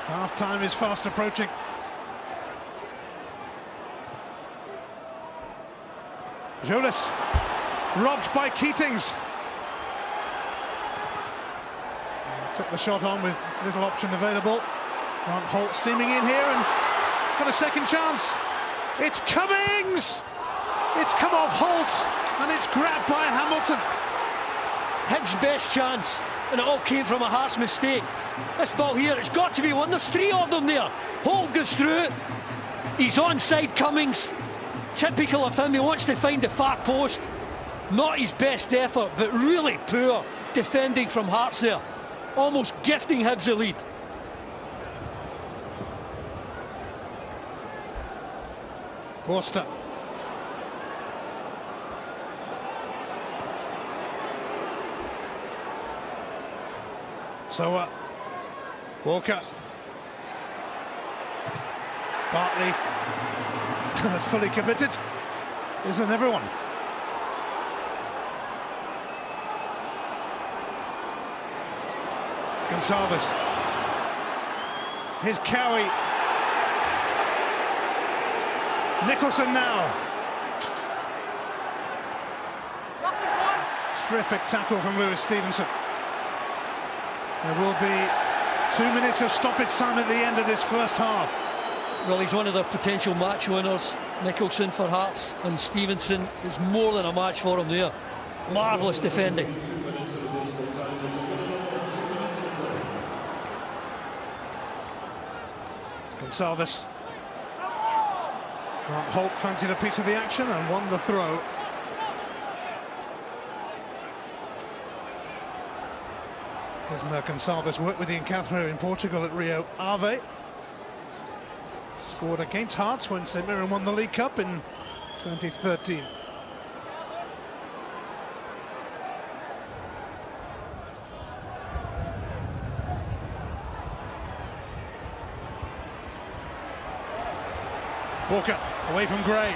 Half time is fast approaching. Jolis robbed by Keatings. Took the shot on with little option available. Grant Holt steaming in here and got a second chance. It's Cummings! It's come off Holt and it's grabbed by Hamilton. Hibs' best chance, and it all came from a Hearts mistake. This ball here, it's got to be one. There's three of them there. Holt goes through it. He's onside, Cummings. Typical of him, he wants to find the far post. Not his best effort, but really poor defending from Hearts there. Almost gifting Hibs a lead. Worcester. So, Walker. Bartley. Fully committed. Isn't everyone? Gonçalves. Here's Cowie. Nicholson now. Terrific tackle from Lewis Stevenson. There will be 2 minutes of stoppage time at the end of this first half. Well, he's one of the potential match winners, Nicholson for Hearts, and Stevenson is more than a match for him there. Marvellous defending. Gonçalves. Grant Holt fancied a piece of the action and won the throw. Ismael Gonçalves worked with Ian Cathro in Portugal at Rio Ave. Scored against Hearts when St Mirren won the League Cup in 2013. Walker away from Gray.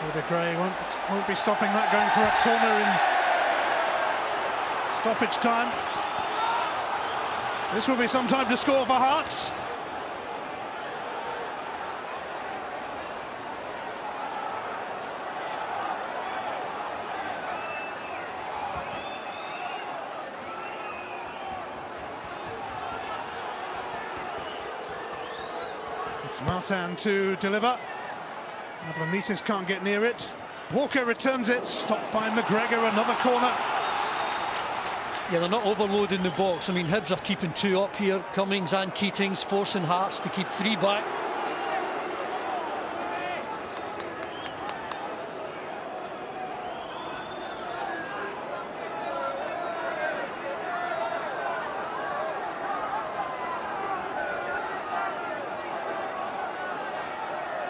David Gray won't be stopping that, going for a corner in stoppage time. This will be some time to score for Hearts. It's Martin to deliver. Ablanitis can't get near it. Walker returns it, stopped by McGregor, another corner. Yeah, they're not overloading the box. I mean, Hibs are keeping two up here, Cummings and Keatings, forcing Hearts to keep three back.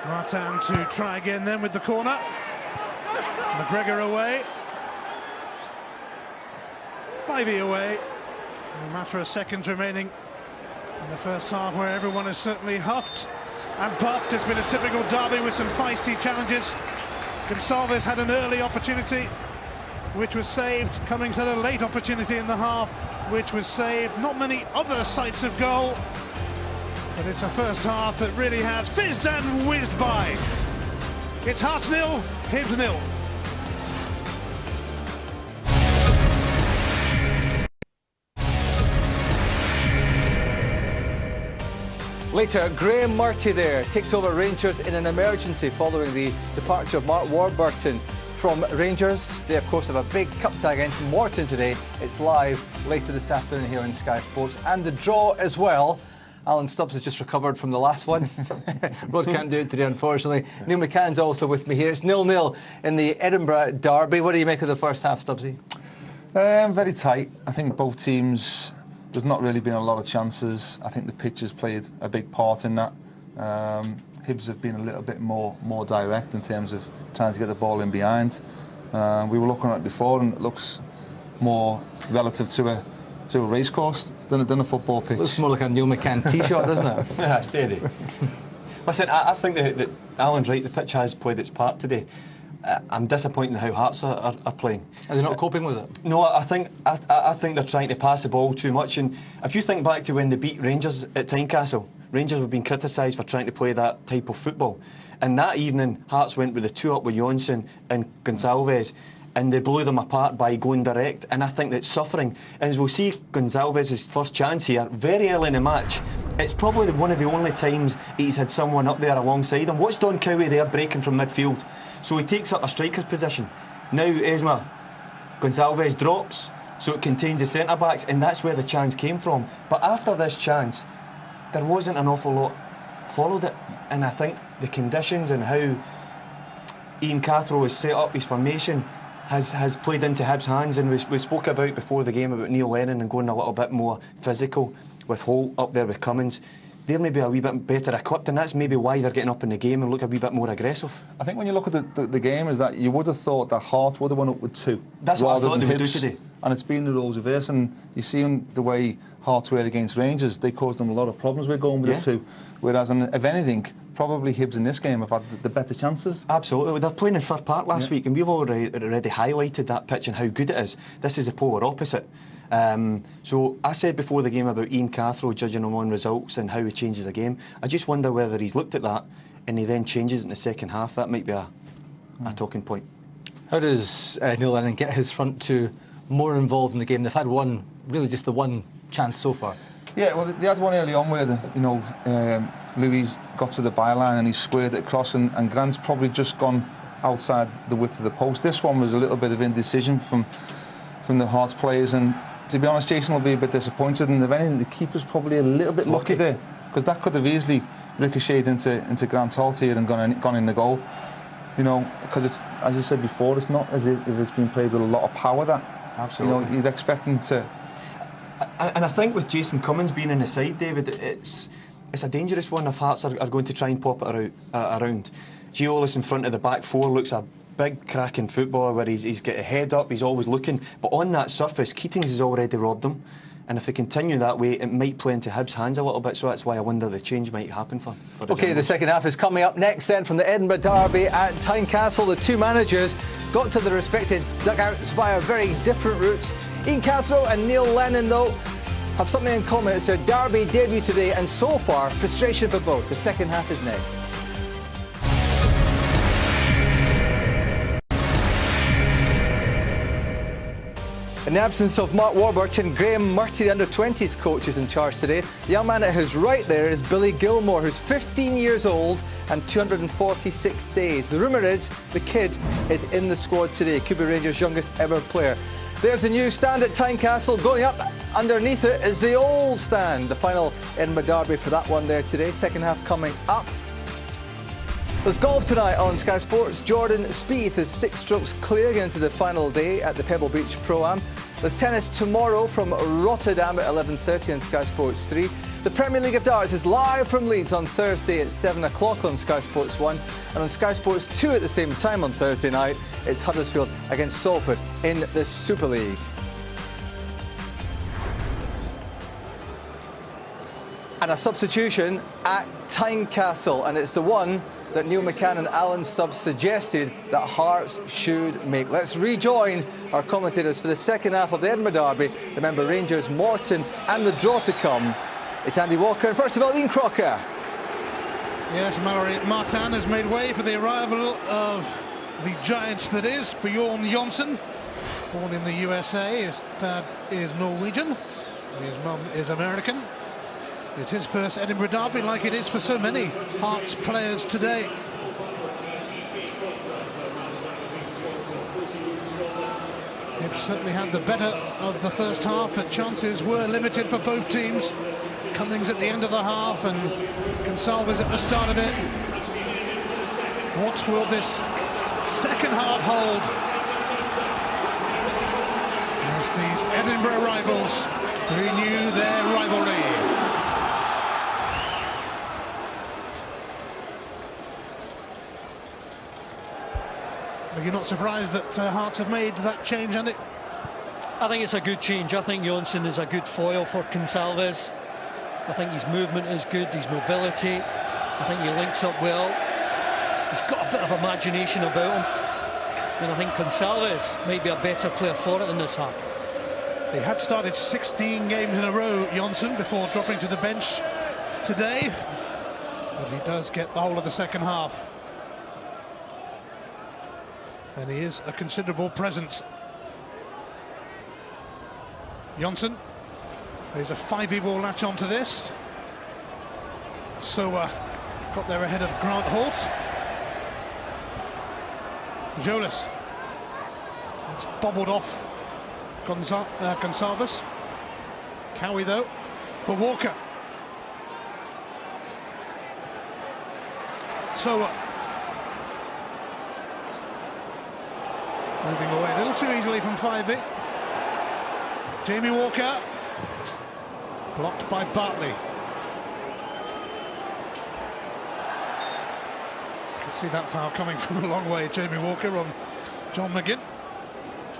Martin to try again then with the corner. McGregor away. Fivey away. A matter of seconds remaining in the first half, where everyone has certainly huffed and puffed. It's been a typical derby with some feisty challenges. Gonçalves had an early opportunity, which was saved. Cummings had a late opportunity in the half, which was saved. Not many other sights of goal, but it's a first half that really has fizzed and whizzed by. It's Hearts 0, Hibs 0. Later, Graham Murty there takes over Rangers in an emergency following the departure of Mark Warburton from Rangers. They, of course, have a big cup tie against Morton today. It's live later this afternoon here on Sky Sports. And the draw as well. Alan Stubbs has just recovered from the last one. Rod can't do it today, unfortunately. Neil McCann's also with me here. It's 0-0 in the Edinburgh derby. What do you make of the first half, Stubbsy? Very tight. I think both teams, there's not really been a lot of chances. I think the pitch has played a big part in that. Hibs have been a little bit more direct in terms of trying to get the ball in behind. We were looking at it before, and it looks more relative to a racecourse than a football pitch. Looks more like a Neil McCann tee-shot, doesn't it? Yeah, steady. Listen, I think that Alan's right. The pitch has played its part today. I'm disappointed in how Hearts are playing. Are they not coping with it? No, I think they're trying to pass the ball too much. And if you think back to when they beat Rangers at Tynecastle, Rangers were being criticised for trying to play that type of football. And that evening, Hearts went with the two up with Jonsson and Gonçalves. and they blew them apart by going direct, and I think that's suffering. And as we'll see Gonçalves' first chance here, very early in the match, it's probably one of the only times he's had someone up there alongside him. Watch Don Cowie there breaking from midfield. So he takes up a striker's position. Now Esma, Gonçalves drops, so it contains the centre-backs, and that's where the chance came from. But after this chance, there wasn't an awful lot followed it, and I think the conditions and how Ian Cathro has set up his formation has played into Hibs' hands, and we spoke about before the game about Neil Lennon and going a little bit more physical with Holt up there with Cummins. They're maybe a wee bit better equipped, and that's maybe why they're getting up in the game and look a wee bit more aggressive. I think when you look at the game, is that you would have thought that Hart would have went up with 2. That's what I thought they would do today. And it's been the roles reversed, and you see the way Hearts were against Rangers, they caused them a lot of problems with going with the 2. Whereas, if anything, probably Hibs in this game have had the better chances. Absolutely. They're playing in Fir Park last week, and we've already highlighted that pitch and how good it is. This is the polar opposite. So I said before the game about Ian Cathro judging him on results and how he changes the game. I just wonder whether he's looked at that and he then changes in the second half. That might be a talking point. How does Neil Lennon get his front 2 more involved in the game? They've had really just the one chance so far. Yeah, well, they had one early on where Louis got to the byline and he squared it across, and Grant's probably just gone outside the width of the post. This one was a little bit of indecision from the Hearts players, and to be honest, Jason will be a bit disappointed, and if anything, the keeper's probably a little bit lucky there, because that could have easily ricocheted into Grant Holt here and gone in the goal. Because it's, as you said before, it's not as if it's been played with a lot of power. That absolutely, you'd expect him to. And I think with Jason Cummins being in the side, David, it's a dangerous one if Hearts are going to try and pop it around. Giolis in front of the back 4 looks a big cracking footballer where he's got a head up, he's always looking, but on that surface Keatings has already robbed him, and if they continue that way it might play into Hibs' hands a little bit, so that's why I wonder the change might happen for OK, the second half is coming up next then from the Edinburgh Derby at Tynecastle. The 2 managers got to their respective dugouts via very different routes. Ian Cathro and Neil Lennon, though, have something in common. It's their derby debut today, and so far frustration for both. The second half is next. In the absence of Mark Warburton, Graham Murty, the under-20s coach, is in charge today. The young man at his right there is Billy Gilmore, who's 15 years old and 246 days. The rumour is the kid is in the squad today. Could be Rangers' youngest ever player. There's the new stand at Tynecastle. Going up underneath it is the old stand. The final Edinburgh Derby for that one there today. Second half coming up. There's golf tonight on Sky Sports. Jordan Spieth is 6 strokes clear going into the final day at the Pebble Beach Pro-Am. There's tennis tomorrow from Rotterdam at 11:30 on Sky Sports 3. The Premier League of Darts is live from Leeds on Thursday at 7 o'clock on Sky Sports 1. And on Sky Sports 2 at the same time on Thursday night, it's Huddersfield against Salford in the Super League. And a substitution at Tynecastle, and it's the one that Neil McCann and Alan Stubbs suggested that Hearts should make. Let's rejoin our commentators for the second half of the Edinburgh Derby. Remember, Rangers, Morton and the draw to come. It's Andy Walker and first of all Ian Crocker. Yes, Mallory Martin has made way for the arrival of the giant that is Bjorn Jonsson. Born in the USA, his dad is Norwegian, his mum is American. It's his first Edinburgh Derby, like it is for so many Hearts players today. Hibs certainly had the better of the first half, but chances were limited for both teams. Cummings at the end of the half and Gonçalves at the start of it. What will this second half hold as these Edinburgh rivals renew their rivalry? Are you not surprised that Hearts have made that change, Andy? I think it's a good change. I think Jonsson is a good foil for Gonçalves. I think his movement is good, his mobility. I think he links up well. He's got a bit of imagination about him. And I think Gonçalves may be a better player for it in this half. He had started 16 games in a row, Jonsson, before dropping to the bench today. But he does get the whole of the second half. and he is a considerable presence. Johnson, there's a 5e ball latch onto this. So got there ahead of Grant Holt. Jolis. It's bobbled off Gonçalves. Cowie though for Walker. So moving away a little too easily from 5e. Jamie Walker blocked by Bartley. Can see that foul coming from a long way. Jamie Walker on John McGinn.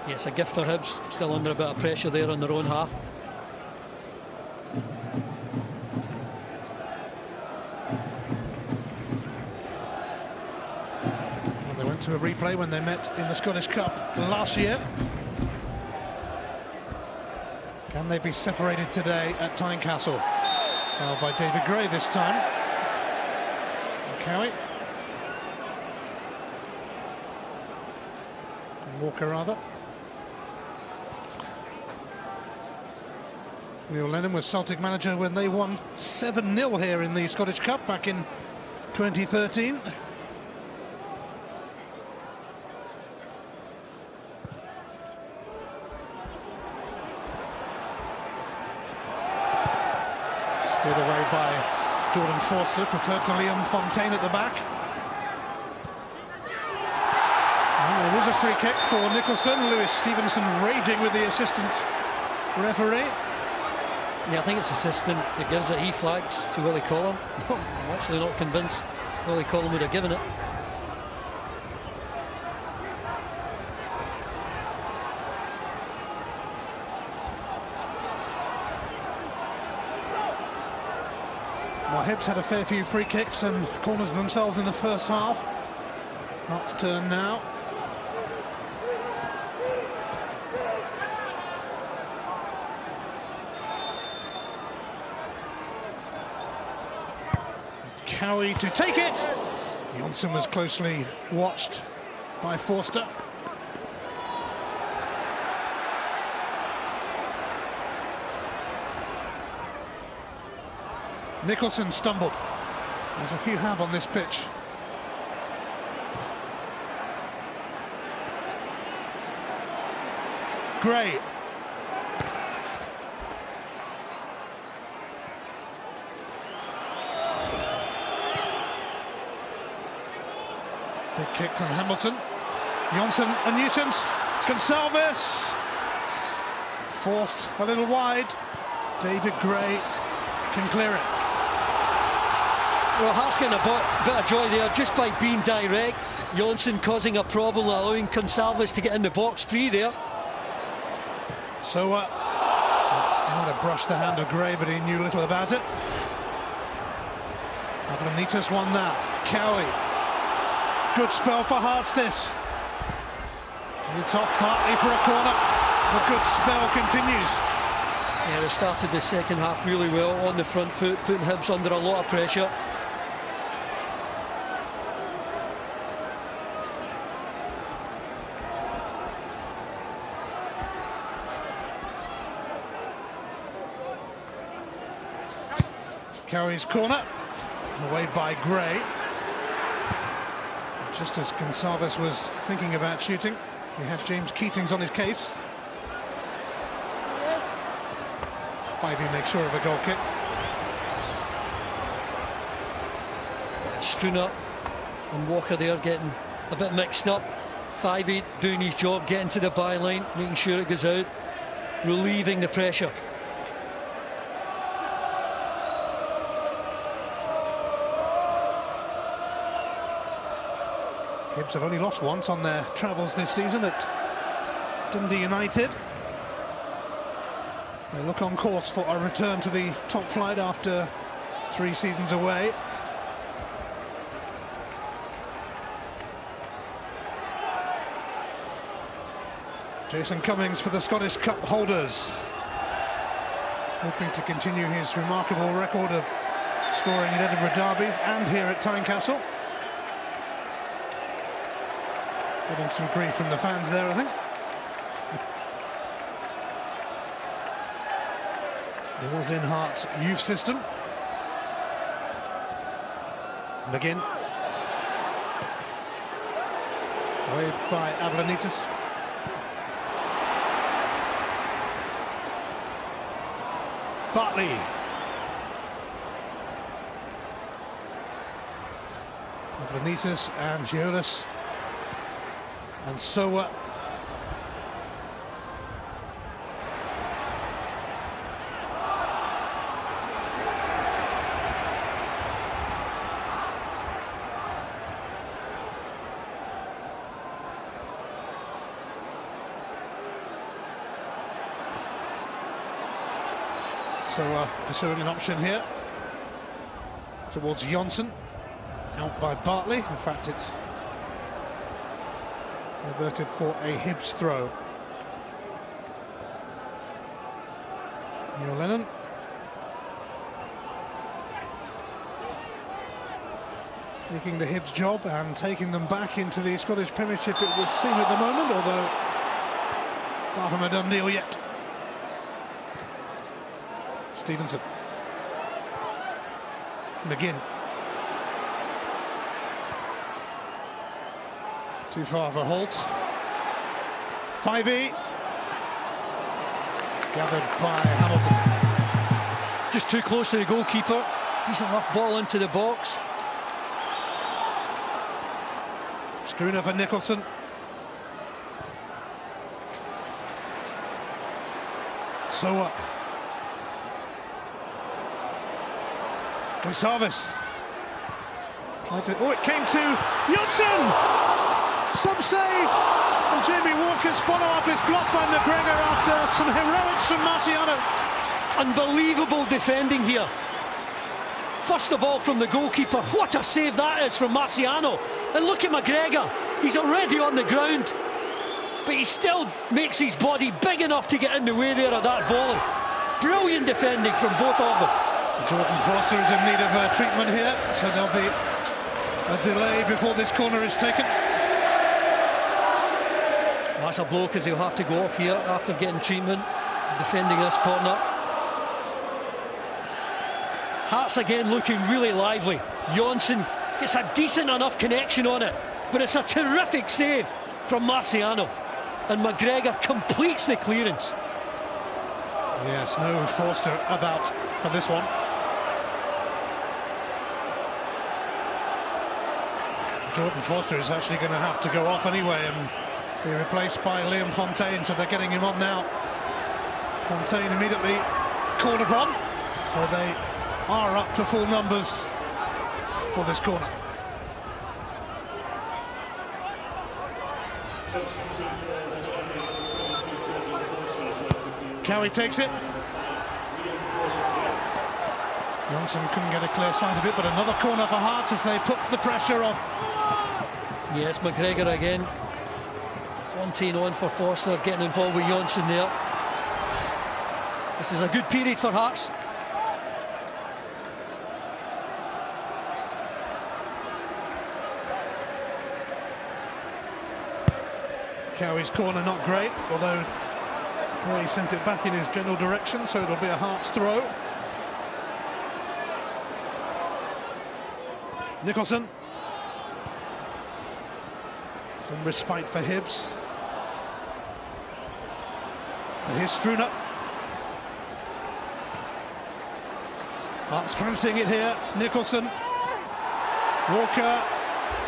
Yes, a gift for Hibs, still under a bit of pressure there on their own half. Well, they went to a replay when they met in the Scottish Cup last year. Can they be separated today at Tynecastle? Fouled by David Gray this time. Cowie. Walker rather. Neil Lennon was Celtic manager when they won 7-0 here in the Scottish Cup back in 2013. Steered away by Jordan Forster, preferred to Liam Fontaine at the back. And there is a free kick for Nicholson. Lewis Stevenson raging with the assistant referee. Yeah, I think it's assistant that gives it. He flags to Willie Collum. I'm actually not convinced Willie Collum would have given it. Well, Hibs had a fair few free kicks and corners themselves in the first half. Hearts' turn now. It's Cowie to take it. Johnson was closely watched by Forster. Nicholson stumbled, as a few have on this pitch. Gray. Big kick from Hamilton. Johnson and Newtons. Gonçalves. Forced a little wide. David Gray can clear it. Well, Hearts getting a bit of joy there just by being direct. Johnson causing a problem, allowing Gonçalves to get in the box free there. So, he might have brushed the hand of Gray, but he knew little about it. Avlanitas won that. Cowie. Good spell for Hearts this. It's off partly for a corner. The good spell continues. Yeah, they started the second half really well on the front foot, putting Hibs under a lot of pressure. Cowie's corner, away by Gray. Just as Gonçalves was thinking about shooting, he had James Keatings on his case. Spivey makes sure of a goal kick. Struna and Walker there getting a bit mixed up. Spivey doing his job, getting to the byline, making sure it goes out, relieving the pressure. Hibs have only lost once on their travels this season at Dundee United. They look on course for a return to the top flight after 3 seasons away. Jason Cummings for the Scottish Cup holders, hoping to continue his remarkable record of scoring in Edinburgh derbies and here at Tynecastle. Getting some grief from the fans there, I think. It was in Hart's youth system. McGinn. Away by Ablanitis. Bartley. Ablanitis and Giolis. And Sowa. So pursuing an option here towards Johnson, out by Bartley. In fact, it's diverted for a Hibs throw. Neil Lennon. Taking the Hibs job and taking them back into the Scottish Premiership, it would seem at the moment, although far from a done deal yet. Stevenson. McGinn. Too far for Holt. 5E. Gathered by Hamilton. Just too close to the goalkeeper. Decent enough ball into the box. Struner for Nicholson. Sowa. Gonçalves. Oh, it came to Johnson! Sub-save! And Jamie Walker's follow-up is blocked by McGregor after some heroics from Marciano. Unbelievable defending here. First of all from the goalkeeper. What a save that is from Marciano. And look at McGregor. He's already on the ground. But he still makes his body big enough to get in the way there of that volley. Brilliant defending from both of them. Jordan Foster is in need of treatment here, so there'll be a delay before this corner is taken. That's a blow because he'll have to go off here after getting treatment, defending this corner. Hearts again looking really lively. Johnson gets a decent enough connection on it, but it's a terrific save from Marciano. And McGregor completes the clearance. Yes, no Foster about for this one. Jordan Foster is actually going to have to go off anyway and be replaced by Liam Fontaine, so they're getting him on now. Fontaine immediately cornered on, so they are up to full numbers for this corner. Cowie takes it. Johnson couldn't get a clear sight of it, but another corner for Hearts as they put the pressure on. Yes, McGregor again. Fontaine on for Foster, getting involved with Johnson there. This is a good period for Hearts. Cowie's corner not great, although Bray sent it back in his general direction, so it'll be a Hearts throw. Nicholson. Some respite for Hibs. And here's Struner. Hearts fancying it here. Nicholson. Walker.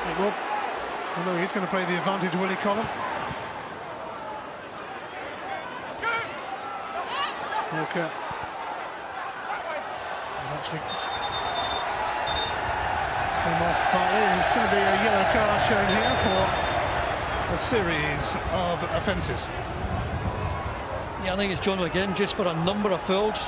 It will. Although he's going to play the advantage, Willie Collum. Walker. Actually came off partly. There's going to be a yellow card shown here for a series of offences. Yeah, I think it's John McGinn just for a number of fouls.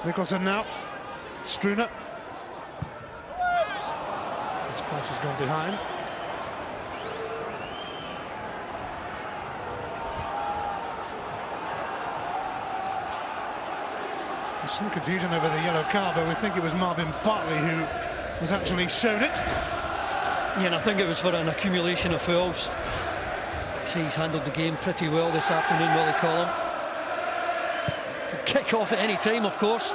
Nicholson now. Struner. His cross has gone behind. Some confusion over the yellow card, but we think it was Marvin Bartley who was actually shown it. Yeah, and I think it was for an accumulation of fouls. So he's handled the game pretty well this afternoon, Willie Collum. Could kick off at any time, of course.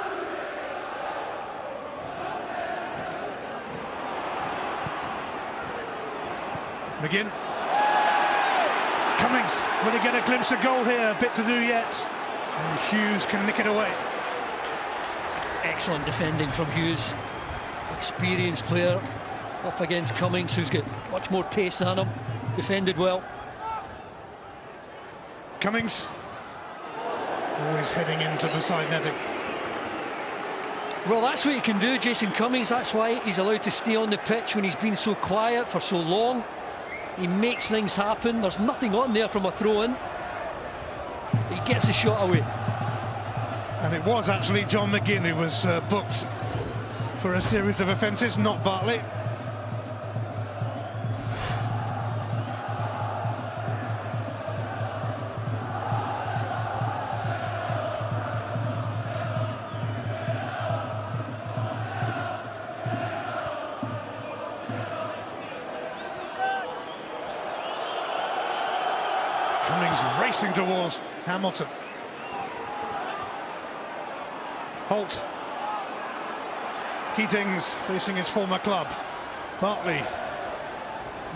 McGinn. Cummings, will he get a glimpse of goal here? A bit to do yet. And Hughes can nick it away. Excellent defending from Hughes. Experienced player up against Cummings, who's got much more pace than him. Defended well. Cummings. Always heading into the side netting. Well, that's what he can do, Jason Cummings. That's why he's allowed to stay on the pitch when he's been so quiet for so long. He makes things happen. There's nothing on there from a throw-in. He gets the shot away. And it was actually John McGinn who was booked for a series of offences, not Bartley. Cummings racing towards Hamilton. Holt. Keatings facing his former club. Bartley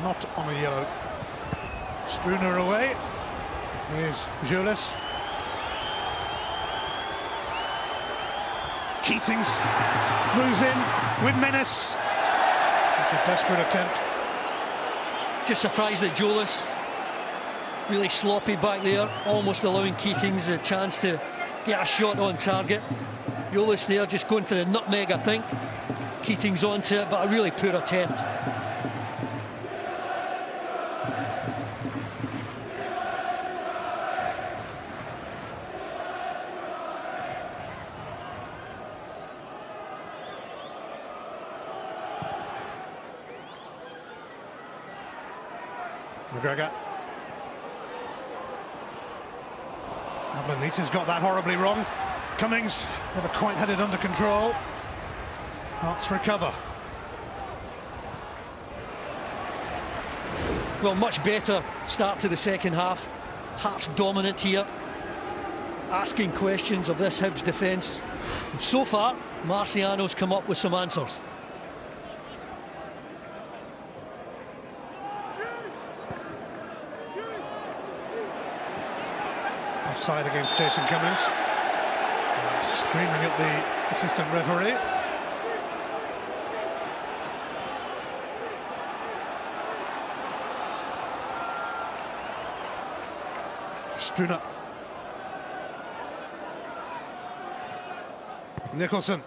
not on a yellow. Spooner away. Here's Jolis. Keatings moves in with menace. It's a desperate attempt. Just surprised that Jolis, really sloppy back there, almost allowing Keatings a chance to get a shot on target. Jolis there just going for the nutmeg, I think. Keatings onto it, but a really poor attempt. McGregor. Avlanita's got that horribly wrong. Cummings never quite had it under control. Hearts recover. Well, much better start to the second half. Hearts dominant here, asking questions of this Hibs defence. And so far, Marciano's come up with some answers. Offside against Jason Cummings. Screaming at the assistant referee. Struna. Nicholson.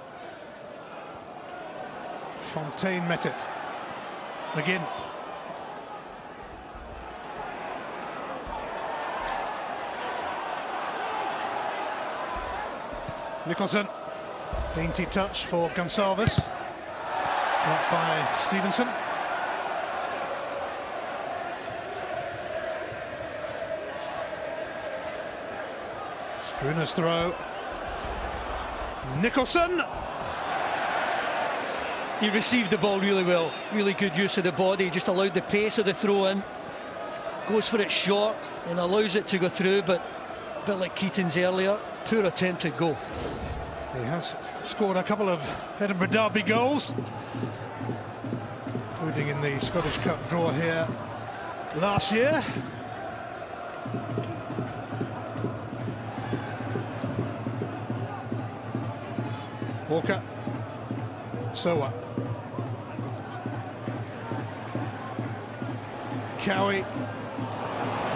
Fontaine met it. McGinn. Nicholson, dainty touch for Gonsalves, blocked by Stevenson. Struna's throw. Nicholson! He received the ball really well, really good use of the body, just allowed the pace of the throw in. Goes for it short and allows it to go through, but a bit like Keatings earlier. Poor attempted goal. He has scored a couple of Edinburgh Derby goals, including in the Scottish Cup draw here last year. Walker. Sowa. Cowie.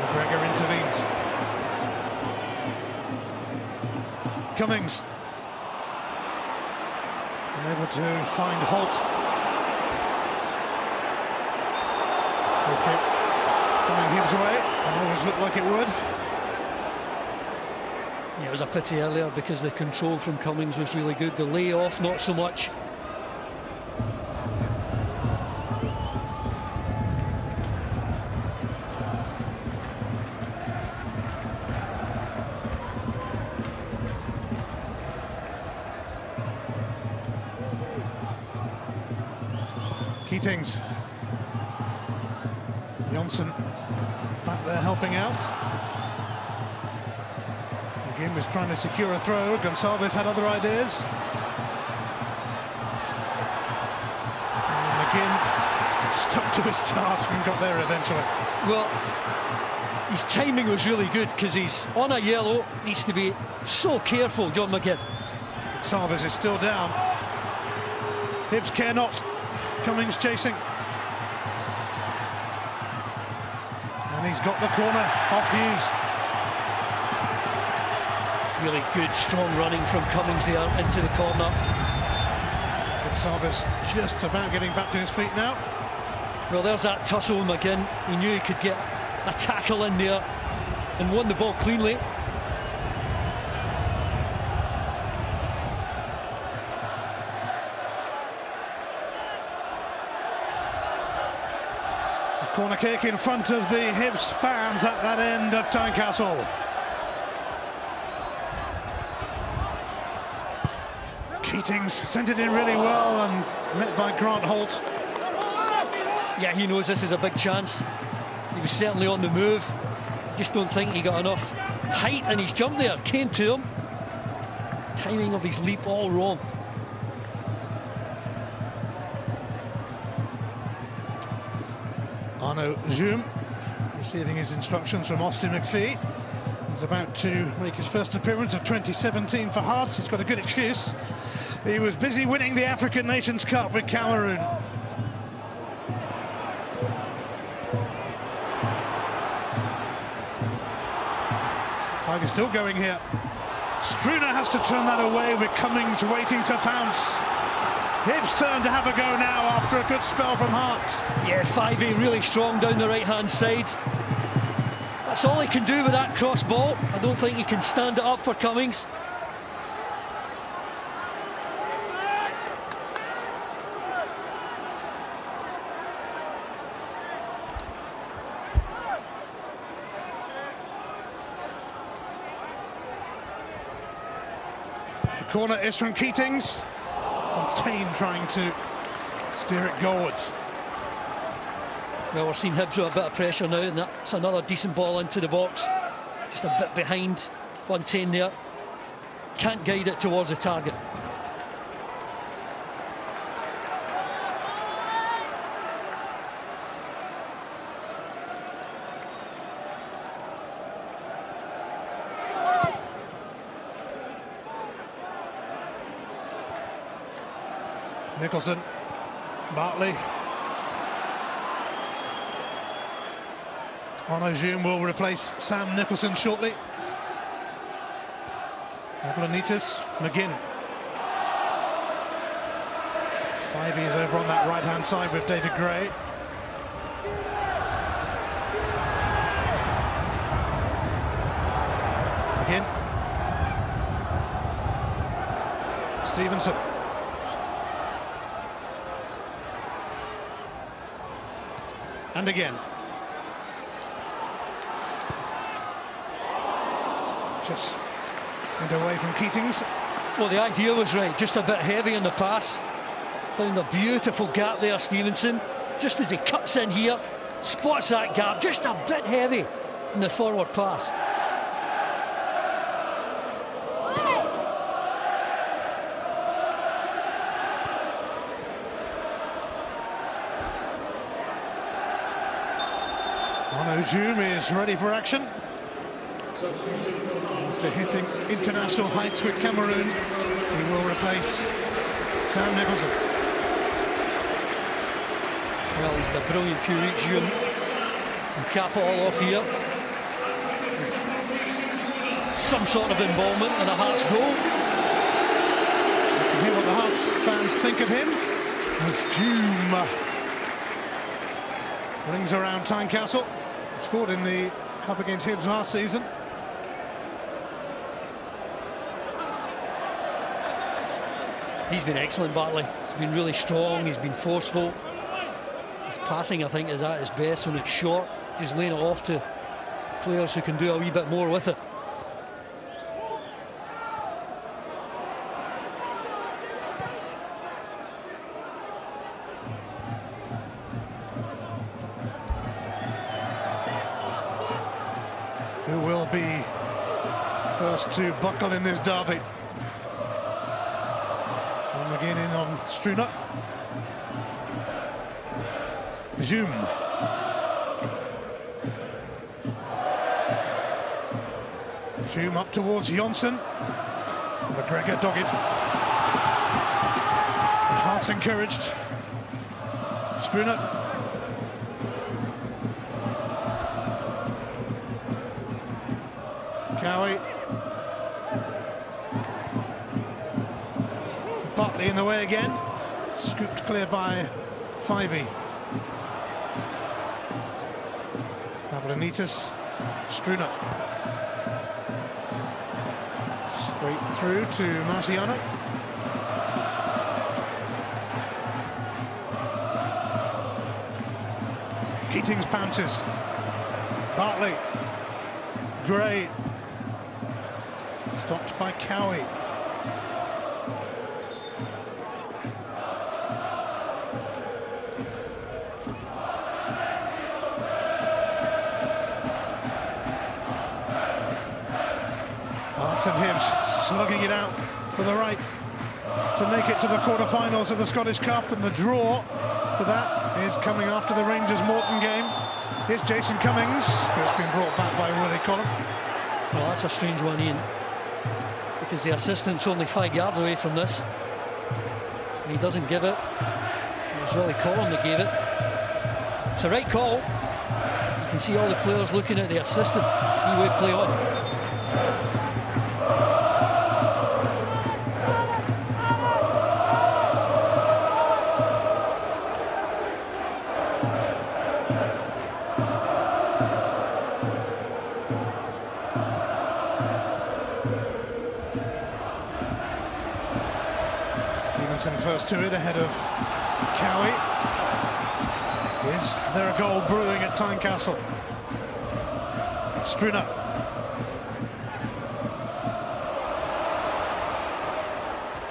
McGregor intervenes. Cummings unable to find Holt. Free kick coming Hibs away, and always looked like it would. Yeah, it was a pity earlier because the control from Cummings was really good. The layoff, not so much. Keatings. Johnson back there helping out. McGinn was trying to secure a throw. Gonçalves had other ideas. And McGinn stuck to his task and got there eventually. Well, his timing was really good because he's on a yellow. Needs to be so careful, John McGinn. Gonçalves is still down. Hibs care not. Cummings chasing. And he's got the corner off Hughes. Really good, strong running from Cummings there into the corner. Gonçalves just about getting back to his feet now. Well, there's that tussle, McGinn. He knew he could get a tackle in there and won the ball cleanly. Corner kick in front of the Hibs fans at that end of Tynecastle. Keatings sent it in really well and met by Grant Holt. Yeah, he knows this is a big chance. He was certainly on the move. Just don't think he got enough height in his jump there. Came to him. Timing of his leap all wrong. Arnaud Zoom receiving his instructions from Austin McPhee. He's about to make his first appearance of 2017 for Hearts. He's got a good excuse. He was busy winning the African Nations Cup with Cameroon. Flag is still going here. Struner has to turn that away with Cummings waiting to pounce. Hibs' turn to have a go now after a good spell from Hearts. Yeah, 5A really strong down the right-hand side. That's all he can do with that cross ball. I don't think he can stand it up for Cummings. The corner is from Keatings. Fontaine trying to steer it goalwards. Well, we're seeing Hibs with a bit of pressure now, and that's another decent ball into the box. Just a bit behind Fontaine there. Can't guide it towards the target. Nicholson, Bartley. Onojum will replace Sam Nicholson shortly. Ablanitis, McGinn. 5 is over on that right-hand side with David Gray. McGinn. Stevenson. And again. Just went away from Keatings. Well, the idea was right, just a bit heavy on the pass. Found a beautiful gap there, Stevenson. Just as he cuts in here, spots that gap, just a bit heavy in the forward pass. Onojum is ready for action. After hitting international heights with Cameroon, he will replace Sam Nicholson. Well, he's had a brilliant few weeks, June. And cap it all off here. Some sort of involvement in a Hearts goal. You can hear what the Hearts fans think of him as June rings around Tynecastle. Scored in the cup against Hibs last season. He's been excellent, Bartley. He's been really strong, he's been forceful. His passing, I think, is at his best when it's short. Just laying it off to players who can do a wee bit more with it. be first to buckle in this derby. John McGinn in on Struna. Zoom. Zoom up towards Jonsson. McGregor dogged. Hearts encouraged. Struna. Cowie. Bartley in the way again. Scooped clear by Fivey. Avlanitis. Struna. Straight through to Marciano. Keatings bounces. Bartley. Gray. Stopped by Cowie. Hearts and Hibs slugging it out for the right to make it to the quarter-finals of the Scottish Cup, and the draw for that is coming after the Rangers-Morton game. Here's Jason Cummings, who's been brought back by Willie Collum. Well, that's a strange one, Ian, because the assistant's only 5 yards away from this, and he doesn't give it. It was Willie Collum that gave it. It's a right call. You can see all the players looking at the assistant. He would play on. First to it ahead of Cowie. Is there a goal brewing at Tynecastle? Struna.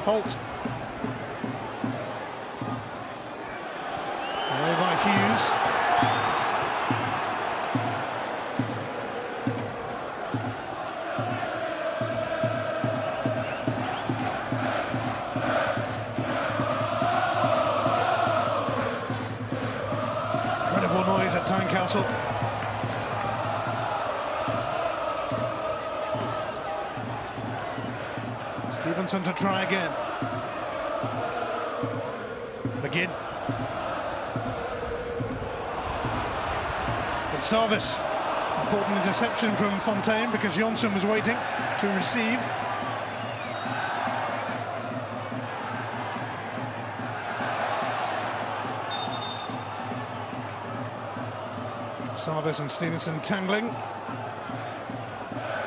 Holt. Away by Hughes. Tynecastle. Stevenson to try again. McGinn. Gonsalves. Important interception from Fontaine because Jonsson was waiting to receive. Sarvis and Stevenson tangling.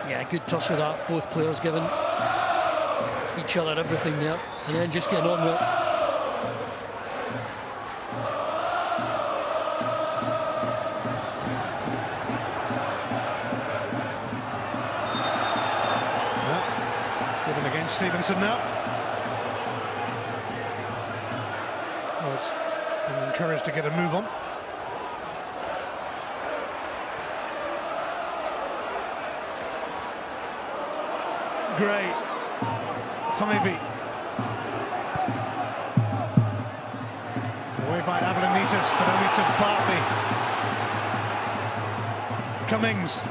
Yeah, good toss with that. Both players giving each other everything there, and then just getting on with it. Yeah. Given against Stevenson now. Well, it's been encouraged to get a move on. Gray, Fivey. Away by Avlanitis, but only to Bartley. Cummings.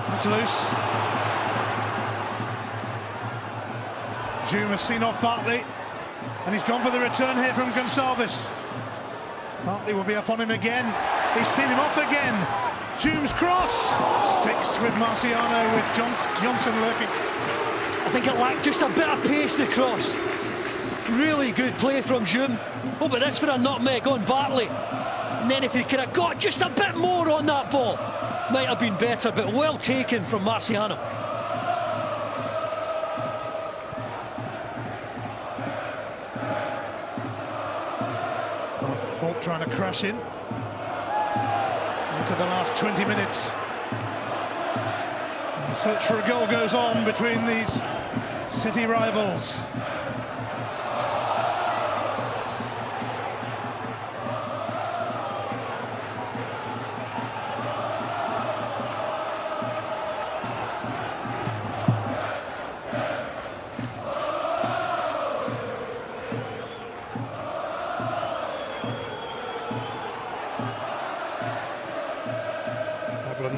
That's loose. Zoom has seen off Bartley, and he's gone for the return here from Gonsalves. Bartley will be up on him again. He's seen him off again. Zoom's cross sticks with Marciano, with Jonsson lurking. I think it lacked just a bit of pace to cross. Really good play from Zoom. Oh, but this for a nutmeg on Bartley. And then if he could have got just a bit more on that ball, might have been better, but well taken from Marciano. Holt trying to crash in into the last 20 minutes. The search for a goal goes on between these city rivals.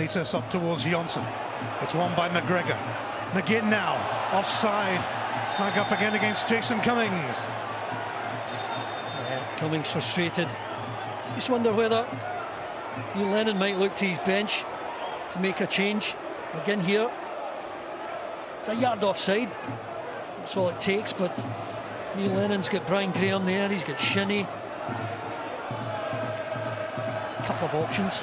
Benitez up towards Johnson. It's won by McGregor. McGinn now, offside. Flag up again against Jason Cummings. Yeah, Cummings frustrated. Just wonder whether Neil Lennon might look to his bench to make a change. Again here, it's a yard offside. That's all it takes, but Neil Lennon's got Brian Graham there, he's got Shinnie. A couple of options.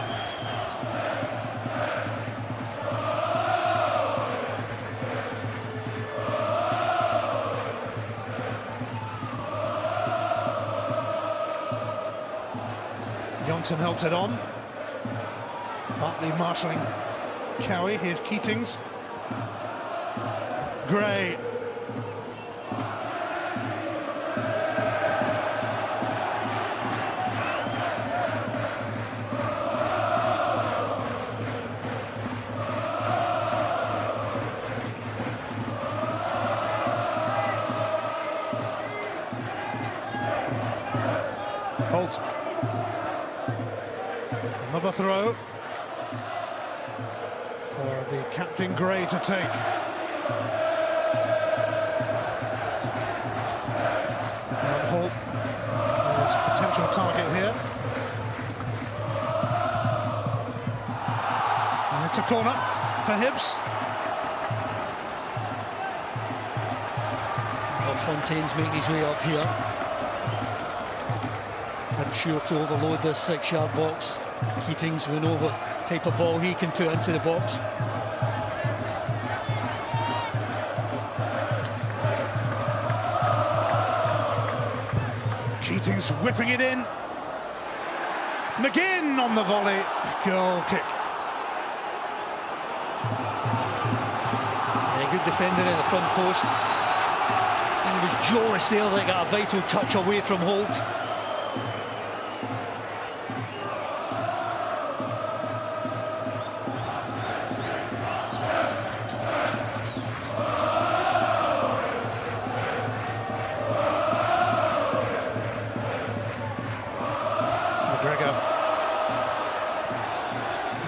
Johnson helps it on. Bartley marshalling Cowie. Here's Keatings. Gray. Holt. Another throw for the captain Gray to take. And Holt is a potential target here. And it's a corner for Hibs. Well, Fontaine's making his way up here. Unsure to overload this 6-yard box. Keatings, we know what type of ball he can put into the box. Keatings whipping it in. McGinn on the volley. Goal kick. Yeah, good defending at the front post. And it was Joris there that got a vital touch away from Holt.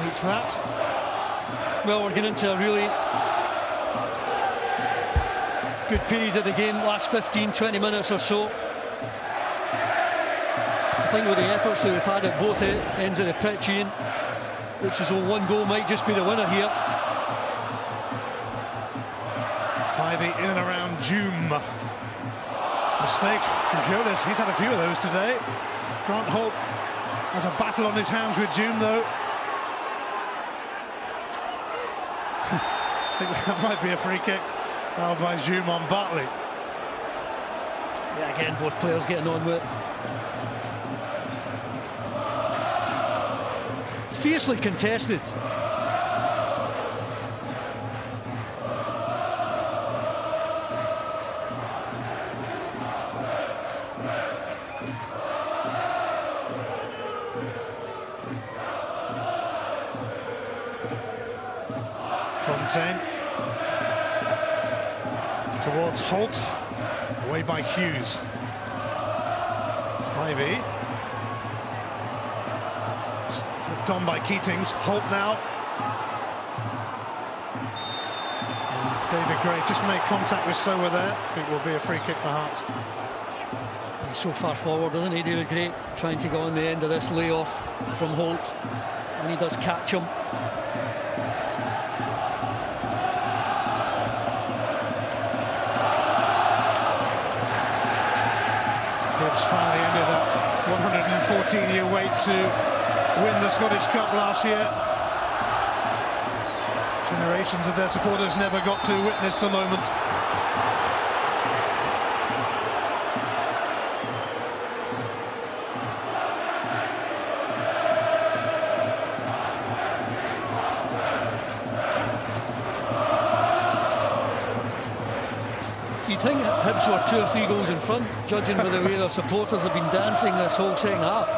Meets that. Well, we're getting into a really good period of the game, last 15-20 minutes or so. I think with the efforts that we've had at both ends of the pitch, Ian, which is one goal might just be the winner here. 5-8 in and around Joom. Mistake from Jonas. He's had a few of those today. Grant Holt has a battle on his hands with Joom, though. I think that might be a free kick fouled by Joom on Bartley. Yeah, again, both players getting on with it. Fiercely contested. Fontaine towards Holt, away by Hughes. 5-E. Flipped on by Keatings. Holt now. And David Gray just made contact with Sower there. It will be a free kick for Hearts. He's so far forward, isn't he, David Gray? Trying to go on the end of this layoff from Holt. And he does catch him. Hibs finally ended that 114-year wait to win the Scottish Cup last year. Generations of their supporters never got to witness the moment. You'd think Hibs were 2 or 3 goals in front, judging by the way their supporters have been dancing this whole second half.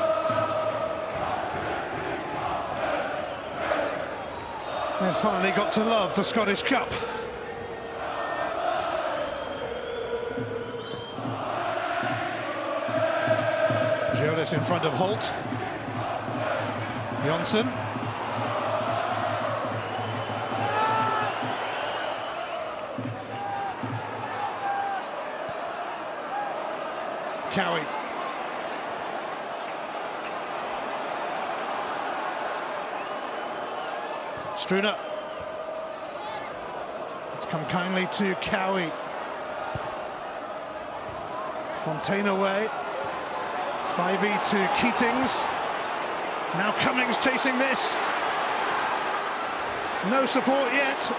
They've finally got to love the Scottish Cup. Jonas in front of Holt. Johnson. Cowie. Struner. It's come kindly to Cowie. Fontaine away. 5e to Keatings. Now Cummings chasing this. No support yet.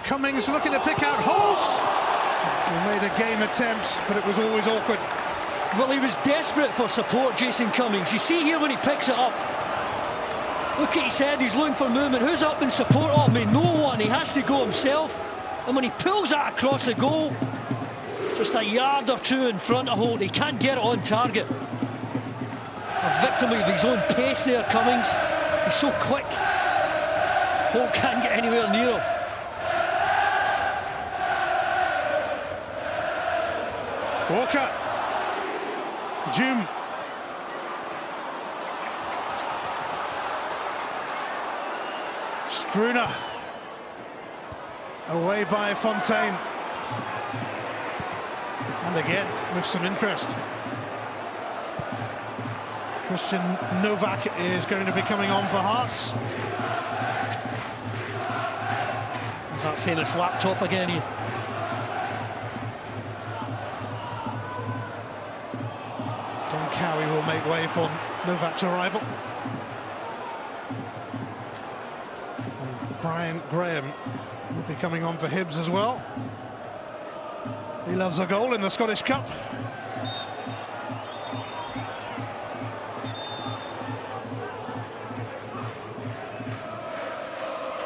Cummings looking to pick out Holt. He made a game attempt, but it was always awkward. Well, he was desperate for support, Jason Cummings. You see here when he picks it up. Look at his head, he's looking for movement. Who's up in support of me? No one. He has to go himself. And when he pulls that across the goal, just a yard or two in front of Holt, he can't get it on target. A victim of his own pace there, Cummings. He's so quick. Holt can't get anywhere near him. Walker. June. Struner. Away by Fontaine. And again, with some interest. Christian Novak is going to be coming on for Hearts. There's that famous laptop again here. Don Cowie will make way for Novak's arrival. And Brian Graham will be coming on for Hibs as well. He loves a goal in the Scottish Cup.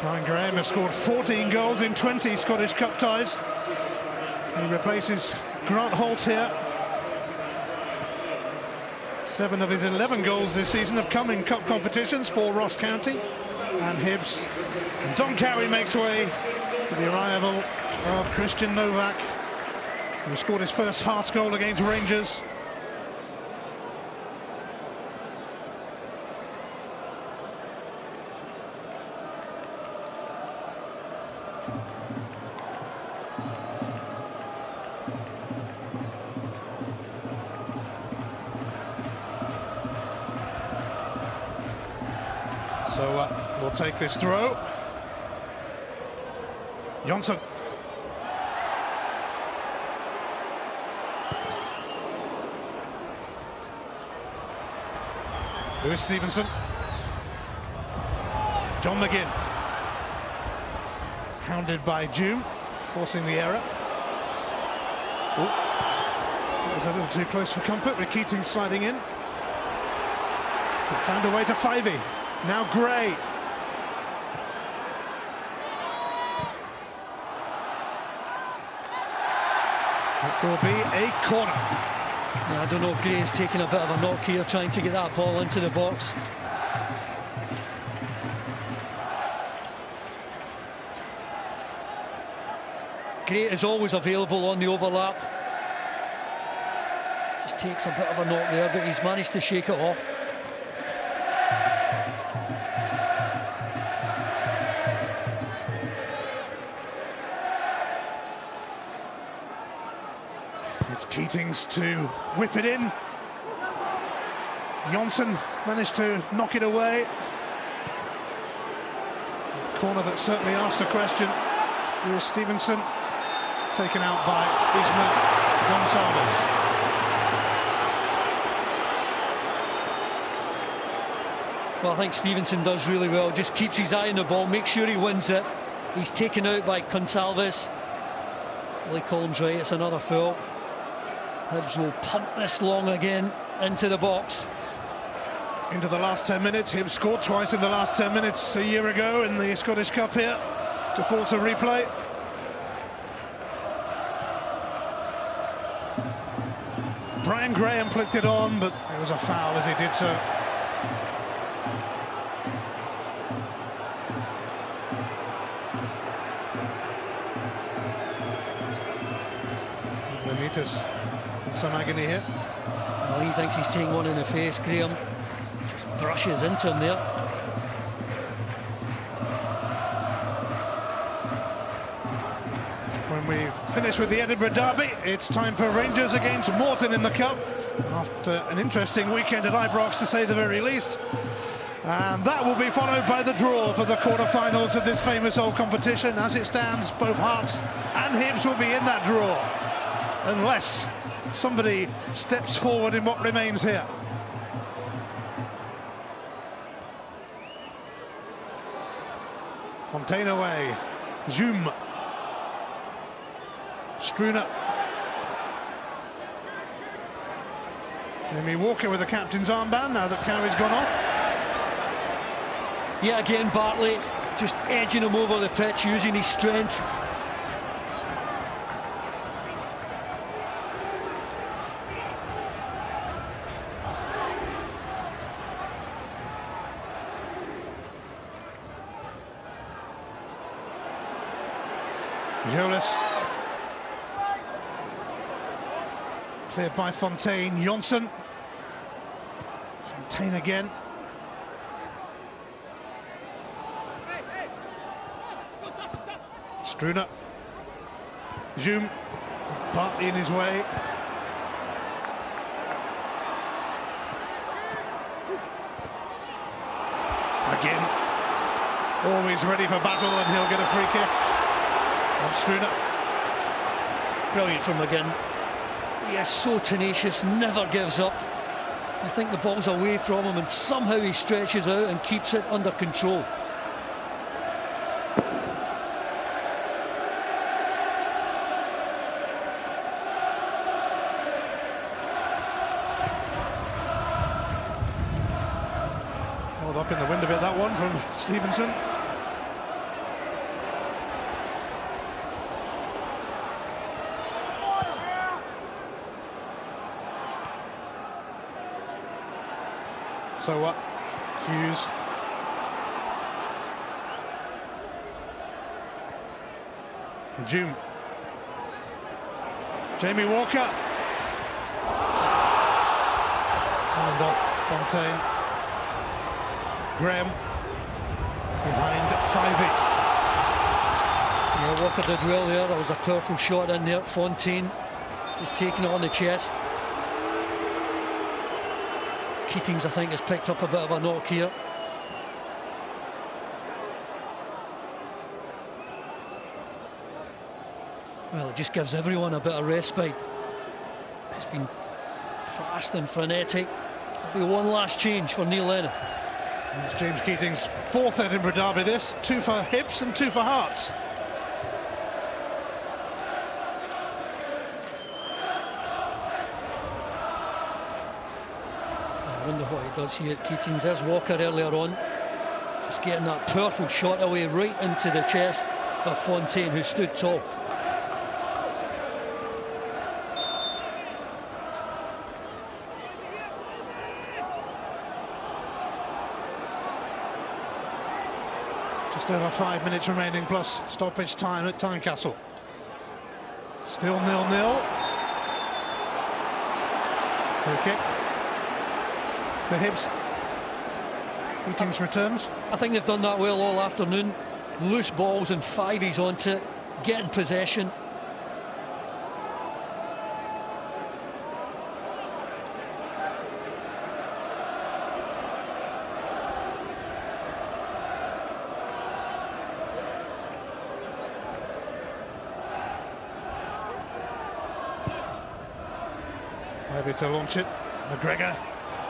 Brian Graham has scored 14 goals in 20 Scottish Cup ties. He replaces Grant Holt here. 7 of his 11 goals this season have come in cup competitions for Ross County and Hibs. And Don Cowie makes way with the arrival of Christian Novak, who scored his first Hearts goal against Rangers. So we'll take this throw. Johnson. Lewis Stevenson. John McGinn. Hounded by June, forcing the error. Ooh. That was a little too close for comfort with Keating sliding in. But found a way to 5e. Now Gray. It will be a corner. Yeah, I don't know, Gray's taking a bit of a knock here, trying to get that ball into the box. Gray is always available on the overlap. Just takes a bit of a knock there, but he's managed to shake it off. It's Keatings to whip it in. Johnson managed to knock it away. Corner that certainly asked a question. Here's Stevenson, taken out by Ismael Gonzalez. Well, I think Stevenson does really well, just keeps his eye on the ball, makes sure he wins it. He's taken out by Gonsalves. Lee Collins right, it's another foul. Hibs will pump this long again into the box. Into the last 10 minutes. Hibs scored twice in the last 10 minutes a year ago in the Scottish Cup here to force a replay. Brian Graham flicked it on, but it was a foul as he did so. Benitez in some agony here. Well, he thinks he's taking one in the face. Graham just brushes into him there. When we've finished with the Edinburgh Derby, it's time for Rangers against Morton in the Cup, after an interesting weekend at Ibrox, to say the very least. And that will be followed by the draw for the quarter-finals of this famous old competition. As it stands, both Hearts and Hibs will be in that draw, unless somebody steps forward in what remains here. Fontaine away. Zoom. Struner. Jamie Walker with the captain's armband now that Cowie's gone off. Yeah, again, Bartley just edging him over the pitch, using his strength. Jolis. Cleared by Fontaine. Jonsson. Fontaine again. Struner. Zoom. Partly in his way. Again. Always ready for battle, and he'll get a free kick. Struner. Brilliant from McGinn. He is so tenacious, never gives up. I think the ball's away from him and somehow he stretches out and keeps it under control. Held up in the wind a bit, that one from Stevenson. So what? Hughes. June. Jamie Walker. Hand off Fontaine. Graham. Behind Fivey. Yeah, Walker did well there. There was a powerful shot in there. Fontaine just taking it on the chest. Keatings, I think, has picked up a bit of a knock here. Well, it just gives everyone a bit of respite. It's been fast and frenetic. There'll be one last change for Neil Lennon. It's James Keating's fourth Edinburgh Derby this. 2 for Hibs and 2 for Hearts. I wonder what he does here at Keatings. There's Walker earlier on, just getting that powerful shot away right into the chest of Fontaine, who stood tall. Just over 5 minutes remaining plus stoppage time at Tynecastle. Still 0-0. Free kick for Hibs. Keatings returns. I think they've done that well all afternoon. Loose balls and fiveys onto it, getting possession. Maybe to launch it. McGregor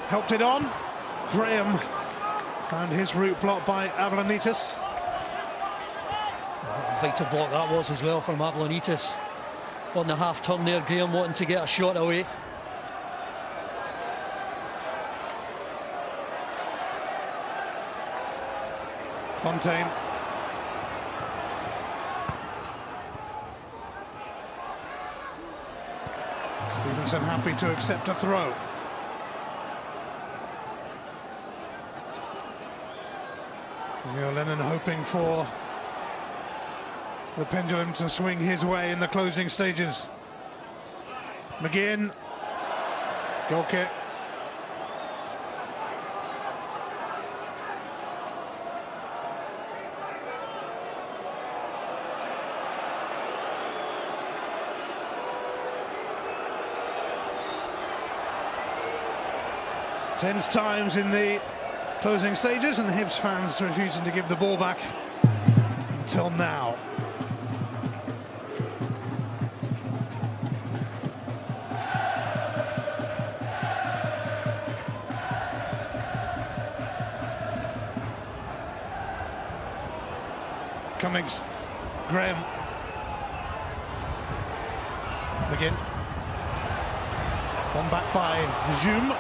helped it on. Graham found his route blocked by Avlanitis. Vital block that was as well from Avlanitis. On the half turn there, Graham wanting to get a shot away. Fontaine. Stevenson happy to accept a throw. Neil Lennon hoping for the pendulum to swing his way in the closing stages. McGinn. Goal kick. Tense times in the closing stages, and the Hibs fans refusing to give the ball back until now. Cummings, Graham, McGinn, one back by Zoom.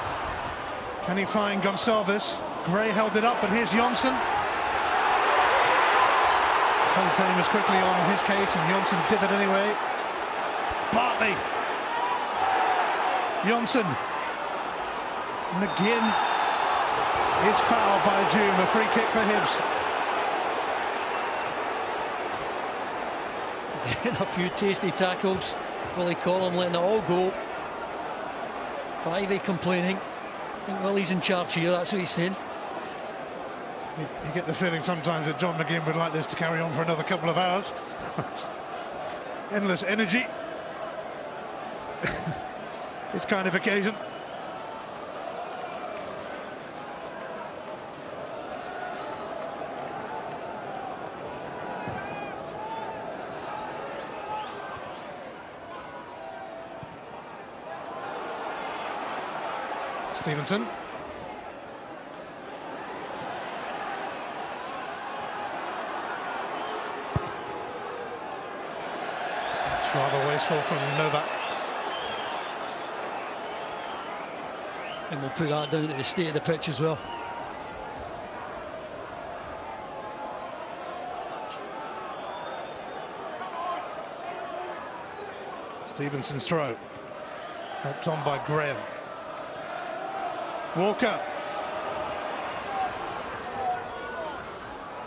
Can he find Gonçalves? Gray held it up, and here's Jonsson. Fontaine was quickly on his case, and Jonsson did it anyway. Bartley, Jonsson, McGinn is fouled by Zoom, a free kick for Hibs. A few tasty tackles. Willie Collum letting it all go. Clivey complaining. I think Willie's in charge here, that's what he's saying. You get the feeling sometimes that John McGinn would like this to carry on for another couple of hours. Endless energy. This kind of occasion. Stevenson. It's rather wasteful from Novak. And we'll put that down to the state of the pitch as well. Stevenson's throw. Helped on by Graham. Walker.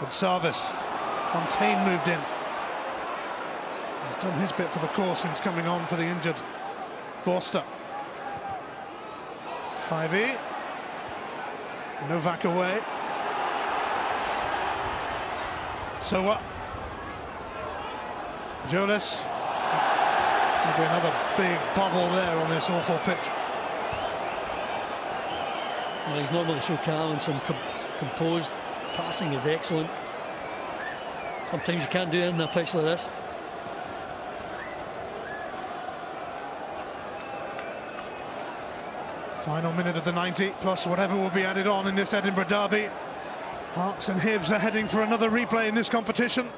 Gonçalves. Fontaine moved in. He's done his bit for the course since coming on for the injured Forster. 5E. Novak away. So what? Jonas. Maybe another big bubble there on this awful pitch. Well, he's normally so calm and some composed. Passing is excellent. Sometimes you can't do it in a pitch like this. Final minute of the 90, plus whatever will be added on in this Edinburgh derby. Hearts and Hibs are heading for another replay in this competition.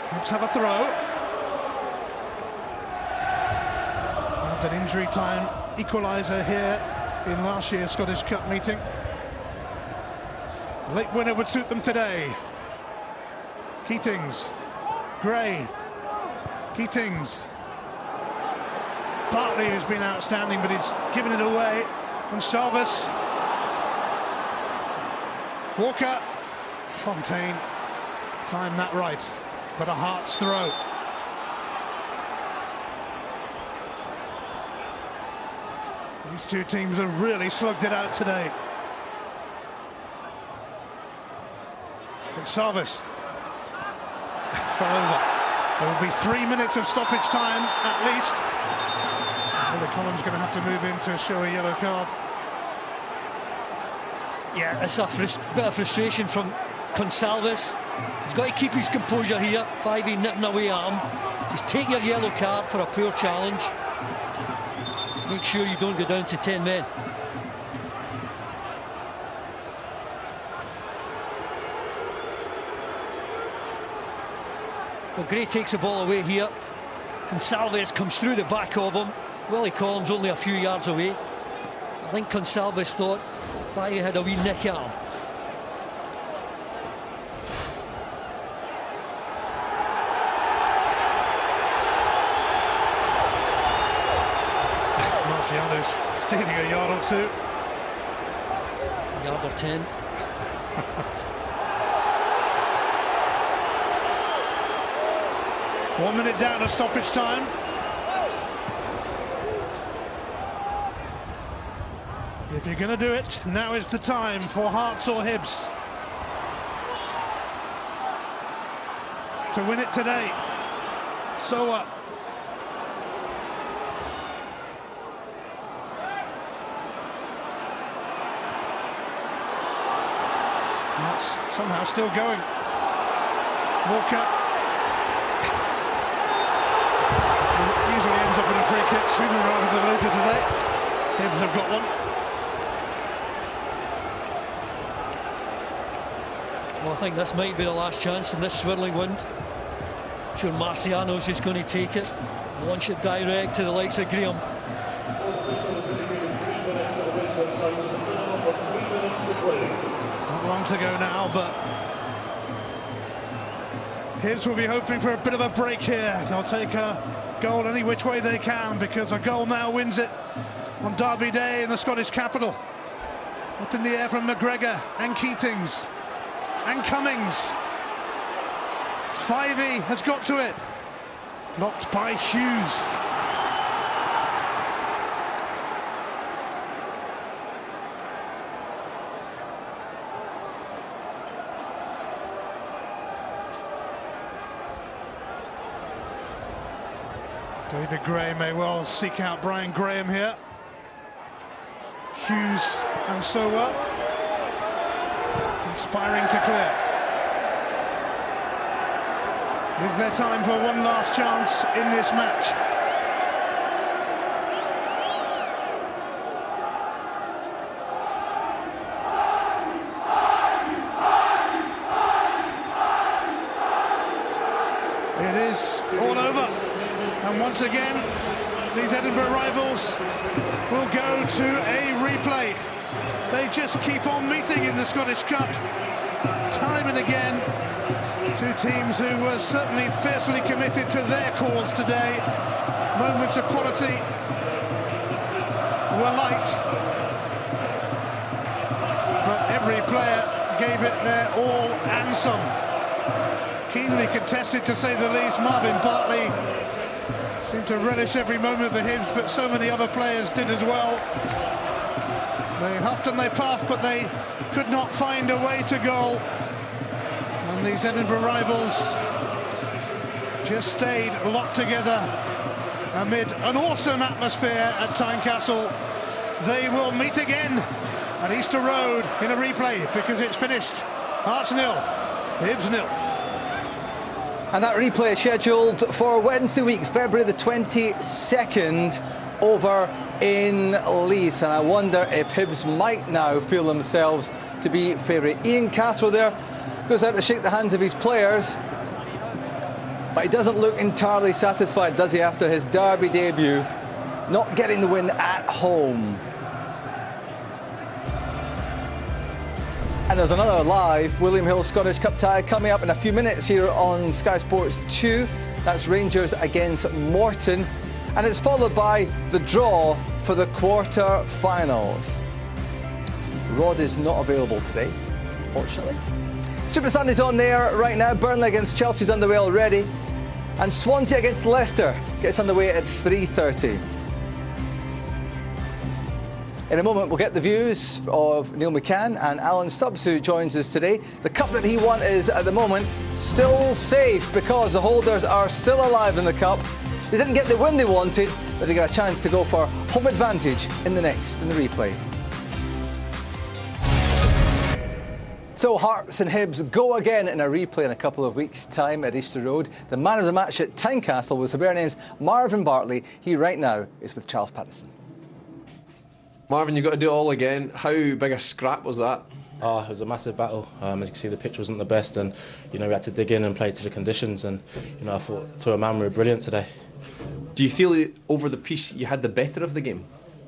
Hibs have a throw. And an injury time equaliser here in last year's Scottish Cup meeting. A late winner would suit them today. Keatings, Gray, Keatings. Bartley, who's been outstanding, but he's given it away. Gonçalves. Walker. Fontaine. Timed that right, but a Hearts throw. These two teams have really slugged it out today. Gonçalves. Fell over. There will be 3 minutes of stoppage time at least. Willie Collum's going to have to move in to show a yellow card. Yeah, it's a bit of frustration from Gonçalves. He's got to keep his composure here. 5E nipping away at him. Just take your yellow card for a poor challenge. Make sure you don't go down to 10 men. Well, Gray takes the ball away here. Gonçalves comes through the back of him. Willie Collum's only a few yards away. I think Gonçalves thought Fire had a wee nick at him. Marciano's stealing a yard or two. Yard or 10. 1 minute down of stoppage time. If you're going to do it, now is the time for Hearts or Hibs. to win it today. So that's somehow still going. Walker usually ends up in a free kick sooner rather than later today. Hibs have got one. Well, I think this might be the last chance in this swirling wind. I'm sure Marciano's just going to take it, launch it direct to the likes of Graham. Not long to go now, but Hibs will be hoping for a bit of a break here. They'll take a goal any which way they can, because a goal now wins it on Derby Day in the Scottish capital. Up in the air from McGregor and Keatings and Cummings. Fivey has got to it. Blocked by Hughes. David Gray may well seek out Brian Graham here. Hughes and Sowa inspiring to clear. Is there time for one last chance in this match? It is all over. And once again, these Edinburgh rivals will go to a replay. They just keep on meeting in the Scottish Cup, time and again. Two teams who were certainly fiercely committed to their cause today. Moments of quality were light, but every player gave it their all and some. Keenly contested, to say the least. Marvin Bartley seemed to relish every moment for Hibs, but so many other players did as well. They huffed and they puffed, but they could not find a way to goal. And these Edinburgh rivals just stayed locked together amid an awesome atmosphere at Tynecastle. They will meet again at Easter Road in a replay, because it's finished. Hearts 0, Hibs 0. And that replay is scheduled for Wednesday week, February the 22nd, over in Leith. And I wonder if Hibs might now feel themselves to be favourite. Ian Cathro there goes out to shake the hands of his players, but he doesn't look entirely satisfied, does he, after his Derby debut, not getting the win at home. And there's another live William Hill Scottish Cup tie coming up in a few minutes here on Sky Sports 2. That's Rangers against Morton. And it's followed by the draw for the quarter-finals. Rod is not available today, unfortunately. Super Sunday's on there right now. Burnley against Chelsea's underway already. And Swansea against Leicester gets underway at 3:30. In a moment, we'll get the views of Neil McCann and Alan Stubbs, who joins us today. The cup that he won is, at the moment, still safe, because the holders are still alive in the cup. They didn't get the win they wanted, but they got a chance to go for home advantage in the replay. So Hearts and Hibs go again in a replay in a couple of weeks' time at Easter Road. The man of the match at Tynecastle was Hibernian's Marvin Bartley. He right now is with Charles Patterson. Marvin, you've got to do it all again. How big a scrap was that? Oh, it was a massive battle. As you can see, the pitch wasn't the best, and we had to dig in and play to the conditions. And I thought, to a man, we were brilliant today. Do you feel over the piece you had the better of the game?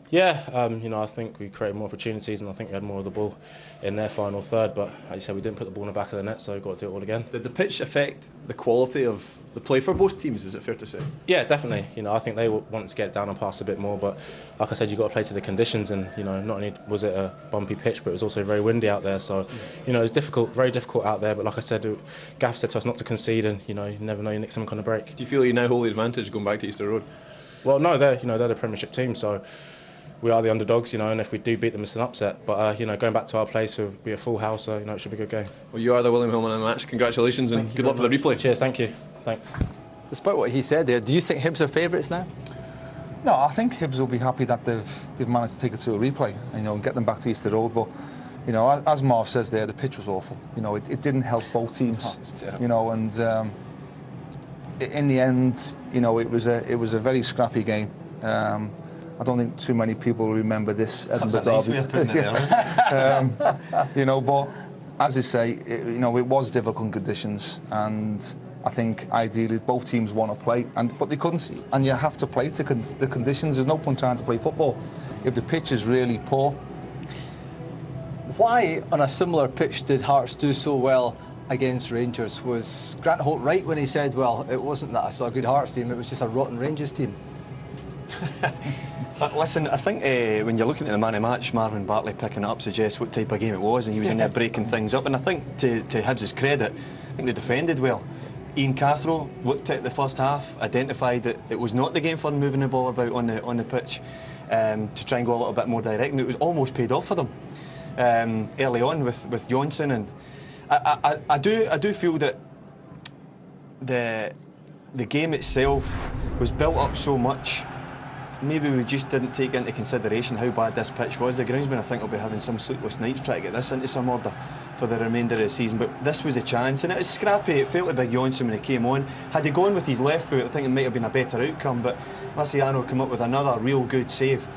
Yeah, I think we created more opportunities, and I think we had more of the ball in their final third. But like you said, we didn't put the ball in the back of the net, so we've got to do it all again. Did the pitch affect the quality of the play for both teams? Is it fair to say? Yeah, definitely. I think they want to get down and pass a bit more. But like I said, you've got to play to the conditions, and not only was it a bumpy pitch, but it was also very windy out there. So it was difficult, very difficult out there. But like I said, Gaff said to us not to concede, and you never know, you nick someone on a break. Do you feel you now hold the advantage going back to Easter Road? Well, no, they're the Premiership team, so we are the underdogs, you know, and if we do beat them, it's an upset. But you know, going back to our place, it'll be a full house, so you know, it should be a good game. Well, you are the William Hill man of the match. Congratulations and good luck for the replay. Cheers, thank you. Thanks. Despite what he said there, do you think Hibs are favourites now? No, I think Hibs will be happy that they've managed to take it to a replay, you know, and get them back to Easter Road. But you know, as Marv says there, the pitch was awful. You know, it didn't help both teams. Oh, it's terrible. You know, and in the end, you know, it was a very scrappy game. I don't think too many people remember this Edinburgh Nice way of putting it there. you know, but as you say, you know, it was difficult conditions, and I think ideally both teams want to play, but they couldn't, and you have to play to the conditions. There's no point trying to play football if the pitch is really poor. Why, on a similar pitch, did Hearts do so well against Rangers? Was Grant Holt right when he said, well, it wasn't that I saw a good Hearts team, it was just a rotten Rangers team? Listen, I think when you're looking at the man of the match, Marvin Bartley picking it up suggests what type of game it was, and he was in there breaking things up. And I think to Hibs' credit, I think they defended well. Ian Cathro looked at the first half, identified that it was not the game for moving the ball about on the pitch, to try and go a little bit more direct, and it was almost paid off for them early on with Johnson. And I do feel that the game itself was built up so much. Maybe we just didn't take into consideration how bad this pitch was. The groundsman, I think, will be having some sleepless nights trying to get this into some order for the remainder of the season. But this was a chance, and it was scrappy. It felt like Big Johnson when he came on. Had he gone with his left foot, I think it might have been a better outcome. But Marciano came up with another real good save.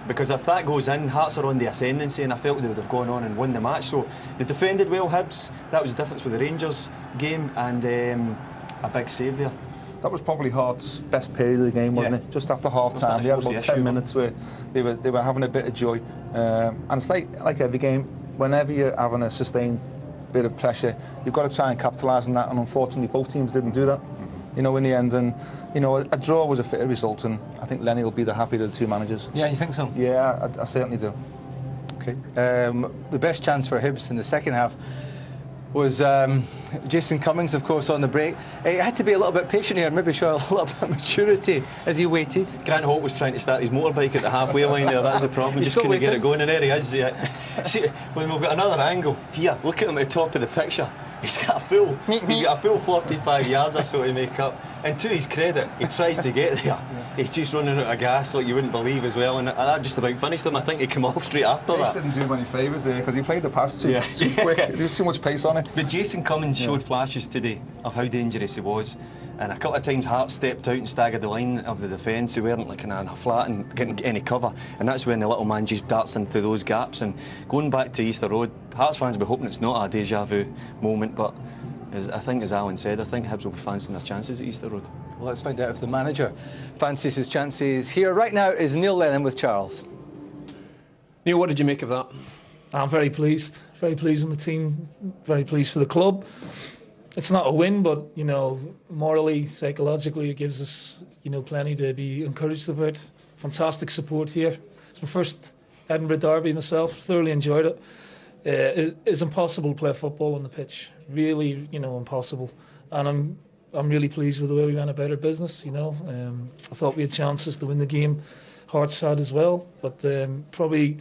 Because if that goes in, Hearts are on the ascendancy, and I felt they would have gone on and won the match. So they defended well, Hibs. That was the difference with the Rangers game, and a big save there. That was probably Hearts' best period of the game, wasn't it? Just after half time, they had about 10 minutes where they were having a bit of joy. And it's like every game, whenever you're having a sustained bit of pressure, you've got to try and capitalise on that. And unfortunately, both teams didn't do that. You know, in the end, and you know, a draw was a fitter result, and I think Lenny will be the happier of the two managers. Yeah, you think so? Yeah, I certainly do. Okay. The best chance for Hibs in the second half was Jason Cummings, of course, on the break. He had to be a little bit patient here, maybe show a little bit of maturity as he waited. Grant Holt was trying to start his motorbike at the halfway line there. That was the problem. Just couldn't get it going, and there he is. See, when we've got another angle here, look at him at the top of the picture. He's got a full 45 yards or so to make up. And to his credit, he tries to get there. He's just running out of gas like you wouldn't believe as well. And that just about finished him. I think he came off straight after that. He didn't do him any favours there because he played the pass too quick. There was too much pace on it. But Jason Cummings showed flashes today of how dangerous he was. And a couple of times Hearts stepped out and staggered the line of the defence. They weren't like in a flat and getting any cover. And that's when the little man just darts into those gaps. And going back to Easter Road, Hearts fans will be hoping it's not a deja vu moment, but I think, as Alan said, I think Hibs will be fancying their chances at Easter Road. Well, let's find out if the manager fancies his chances. Here right now is Neil Lennon with Charles. Neil, what did you make of that? I'm very pleased with the team, very pleased for the club. It's not a win, but you know, morally, psychologically, it gives us, you know, plenty to be encouraged about. Fantastic support here. It's my first Edinburgh derby myself. Thoroughly enjoyed it. It's impossible to play football on the pitch. Really, you know, impossible. And I'm really pleased with the way we went about our business. You know, I thought we had chances to win the game. Hearts had as well, but probably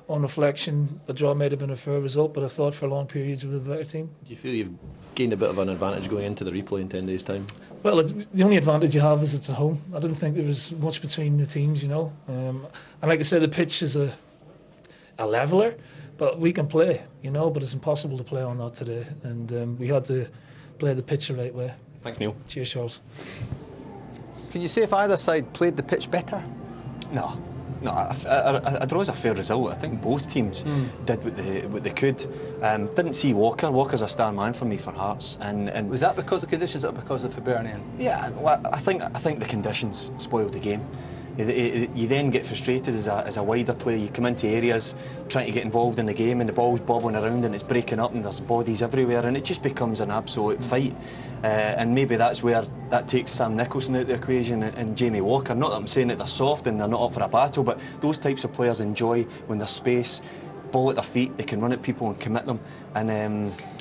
on reflection, a draw might have been a fair result. But I thought for long periods we were the better team. Do you feel you've gained a bit of an advantage going into the replay in 10 days' time? Well, the only advantage you have is it's at home. I didn't think there was much between the teams, you know. And like I said, the pitch is a leveller, but we can play, you know. But it's impossible to play on that today, and we had to play the pitch the right way. Thanks, Neil. Cheers, Charles. Can you say if either side played the pitch better? No, a draw is a fair result. I think both teams did what they could. Didn't see Walker. Walker's a star man for me for Hearts. And was that because of conditions or because of Hibernian? Yeah, well, I think the conditions spoiled the game. You then get frustrated as a wider player. You come into areas trying to get involved in the game, and the ball's bobbling around and it's breaking up and there's bodies everywhere, and it just becomes an absolute fight. And maybe that's where that takes Sam Nicholson out of the equation and Jamie Walker. Not that I'm saying that they're soft and they're not up for a battle, but those types of players enjoy when there's space, ball at their feet, they can run at people and commit them, and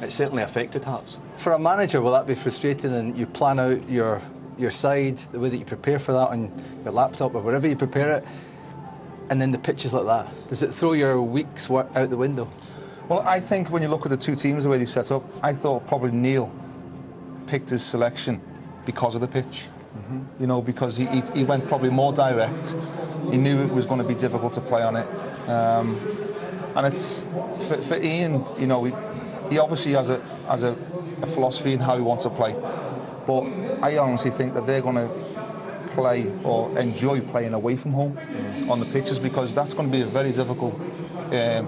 it certainly affected Hearts. For a manager, will that be frustrating, and you plan out your side, the way that you prepare for that on your laptop or wherever you prepare it, and then the pitch is like that? Does it throw your week's work out the window? Well, I think when you look at the two teams, the way they set up, I thought probably Neil picked his selection because of the pitch. You know, because he went probably more direct. He knew it was going to be difficult to play on it. And it's for Ian, you know, he obviously has a philosophy in how he wants to play. But I honestly think that they're going to play or enjoy playing away from home on the pitches, because that's going to be a very difficult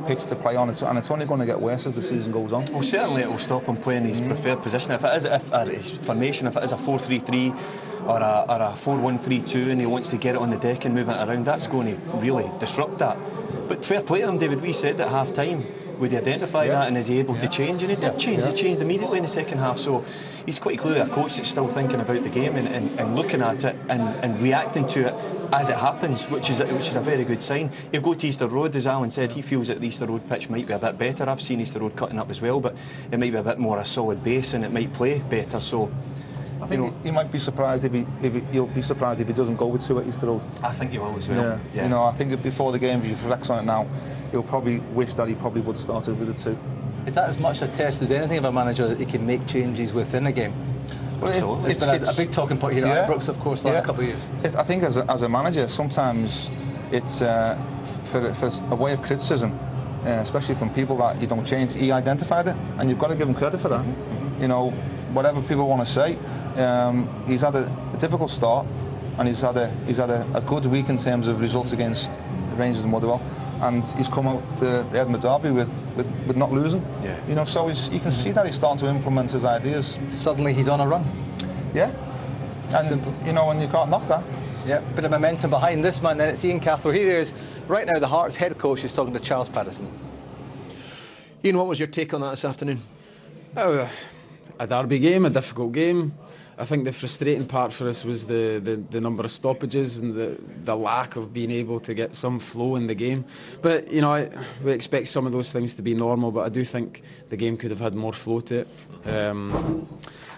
pitch to play on, and it's only going to get worse as the season goes on. Well, certainly it will stop him playing his preferred position. If his formation, if it is a 4-3-3 or a 4-1-3-2, and he wants to get it on the deck and move it around, that's going to really disrupt that. But fair play to him, David. We said at half time, would he identify that, and is he able to change? And he did change. He changed immediately in the second half. So he's quite clearly a coach that's still thinking about the game and looking at it and reacting to it as it happens, which is a very good sign. You go to Easter Road, as Alan said, he feels that the Easter Road pitch might be a bit better. I've seen Easter Road cutting up as well, but it might be a bit more a solid base and it might play better. So I think he might be surprised he'll be surprised if he doesn't go with 2 at Easter Road. I think he will as well. Yeah. You know, I think before the game, if he reflects on it now, he'll probably wish that he probably would have started with the 2. Is that as much a test as anything of a manager, that he can make changes within a game? Well, it's been a big talking point here at Ibrox, of course, last couple of years. I think as a manager, sometimes it's for a way of criticism, especially from people that you don't change. He identified it, and you've got to give him credit for that. You know, whatever people want to say, he's had a difficult start, and he's had a good week in terms of results against Rangers and Motherwell, and he's come out the Edinburgh Derby with not losing. Yeah. You know, so you can see that he's starting to implement his ideas. Suddenly he's on a run. Yeah. And simple. you know, and you can't knock that. Yeah, bit of momentum behind this man. Then it's Ian Cathro. Here he is right now. The Hearts head coach is talking to Charles Patterson. Ian, what was your take on that this afternoon? Oh, a derby game, a difficult game. I think the frustrating part for us was the number of stoppages and the lack of being able to get some flow in the game. But, you know, we expect some of those things to be normal, but I do think the game could have had more flow to it.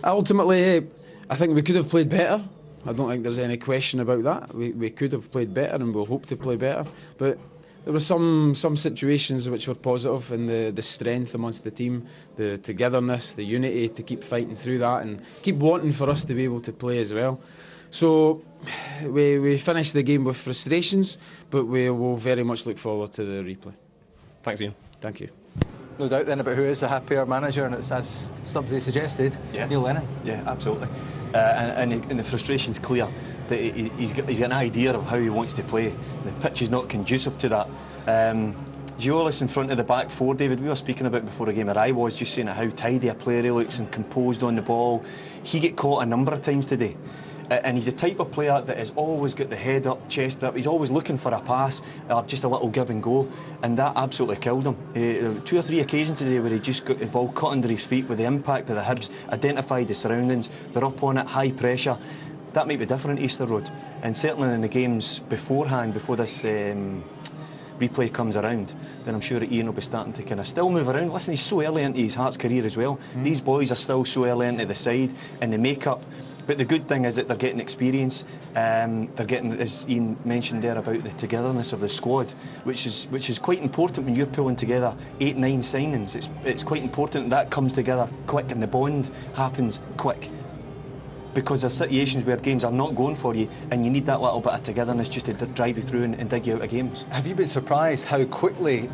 Ultimately, I think we could have played better. I don't think there's any question about that. We could have played better, and we'll hope to play better. But there were some situations which were positive, and the strength amongst the team, the togetherness, the unity to keep fighting through that and keep wanting for us to be able to play as well. So we finished the game with frustrations, but we will very much look forward to the replay. Thanks, Ian. Thank you. No doubt then about who is the happier manager, and it's as Stubbsy suggested, Neil Lennon. Yeah, absolutely. And the frustration's clear. That he's got an idea of how he wants to play. The pitch is not conducive to that. Giolis in front of the back 4, David, we were speaking about before the game, or I was just saying how tidy a player he looks and composed on the ball. He get caught a number of times today. And he's the type of player that has always got the head up, chest up. He's always looking for a pass or just a little give and go, and that absolutely killed him. 2 or 3 occasions today where he just got the ball cut under his feet with the impact of the Hibs, identified the surroundings, they're up on it, high pressure. That might be different at Easter Road, and certainly in the games beforehand, before this replay comes around, then I'm sure Ian will be starting to kind of still move around. Listen, he's so early into his Hearts career as well. These boys are still so early into the side and the make-up. But the good thing is that they're getting experience. They're getting, as Ian mentioned there, about the togetherness of the squad, which is quite important when you're pulling together 8, 9 signings. It's quite important that comes together quick and the bond happens quick. Because there's situations where games are not going for you, and you need that little bit of togetherness just to drive you through and dig you out of games. Have you been surprised how quickly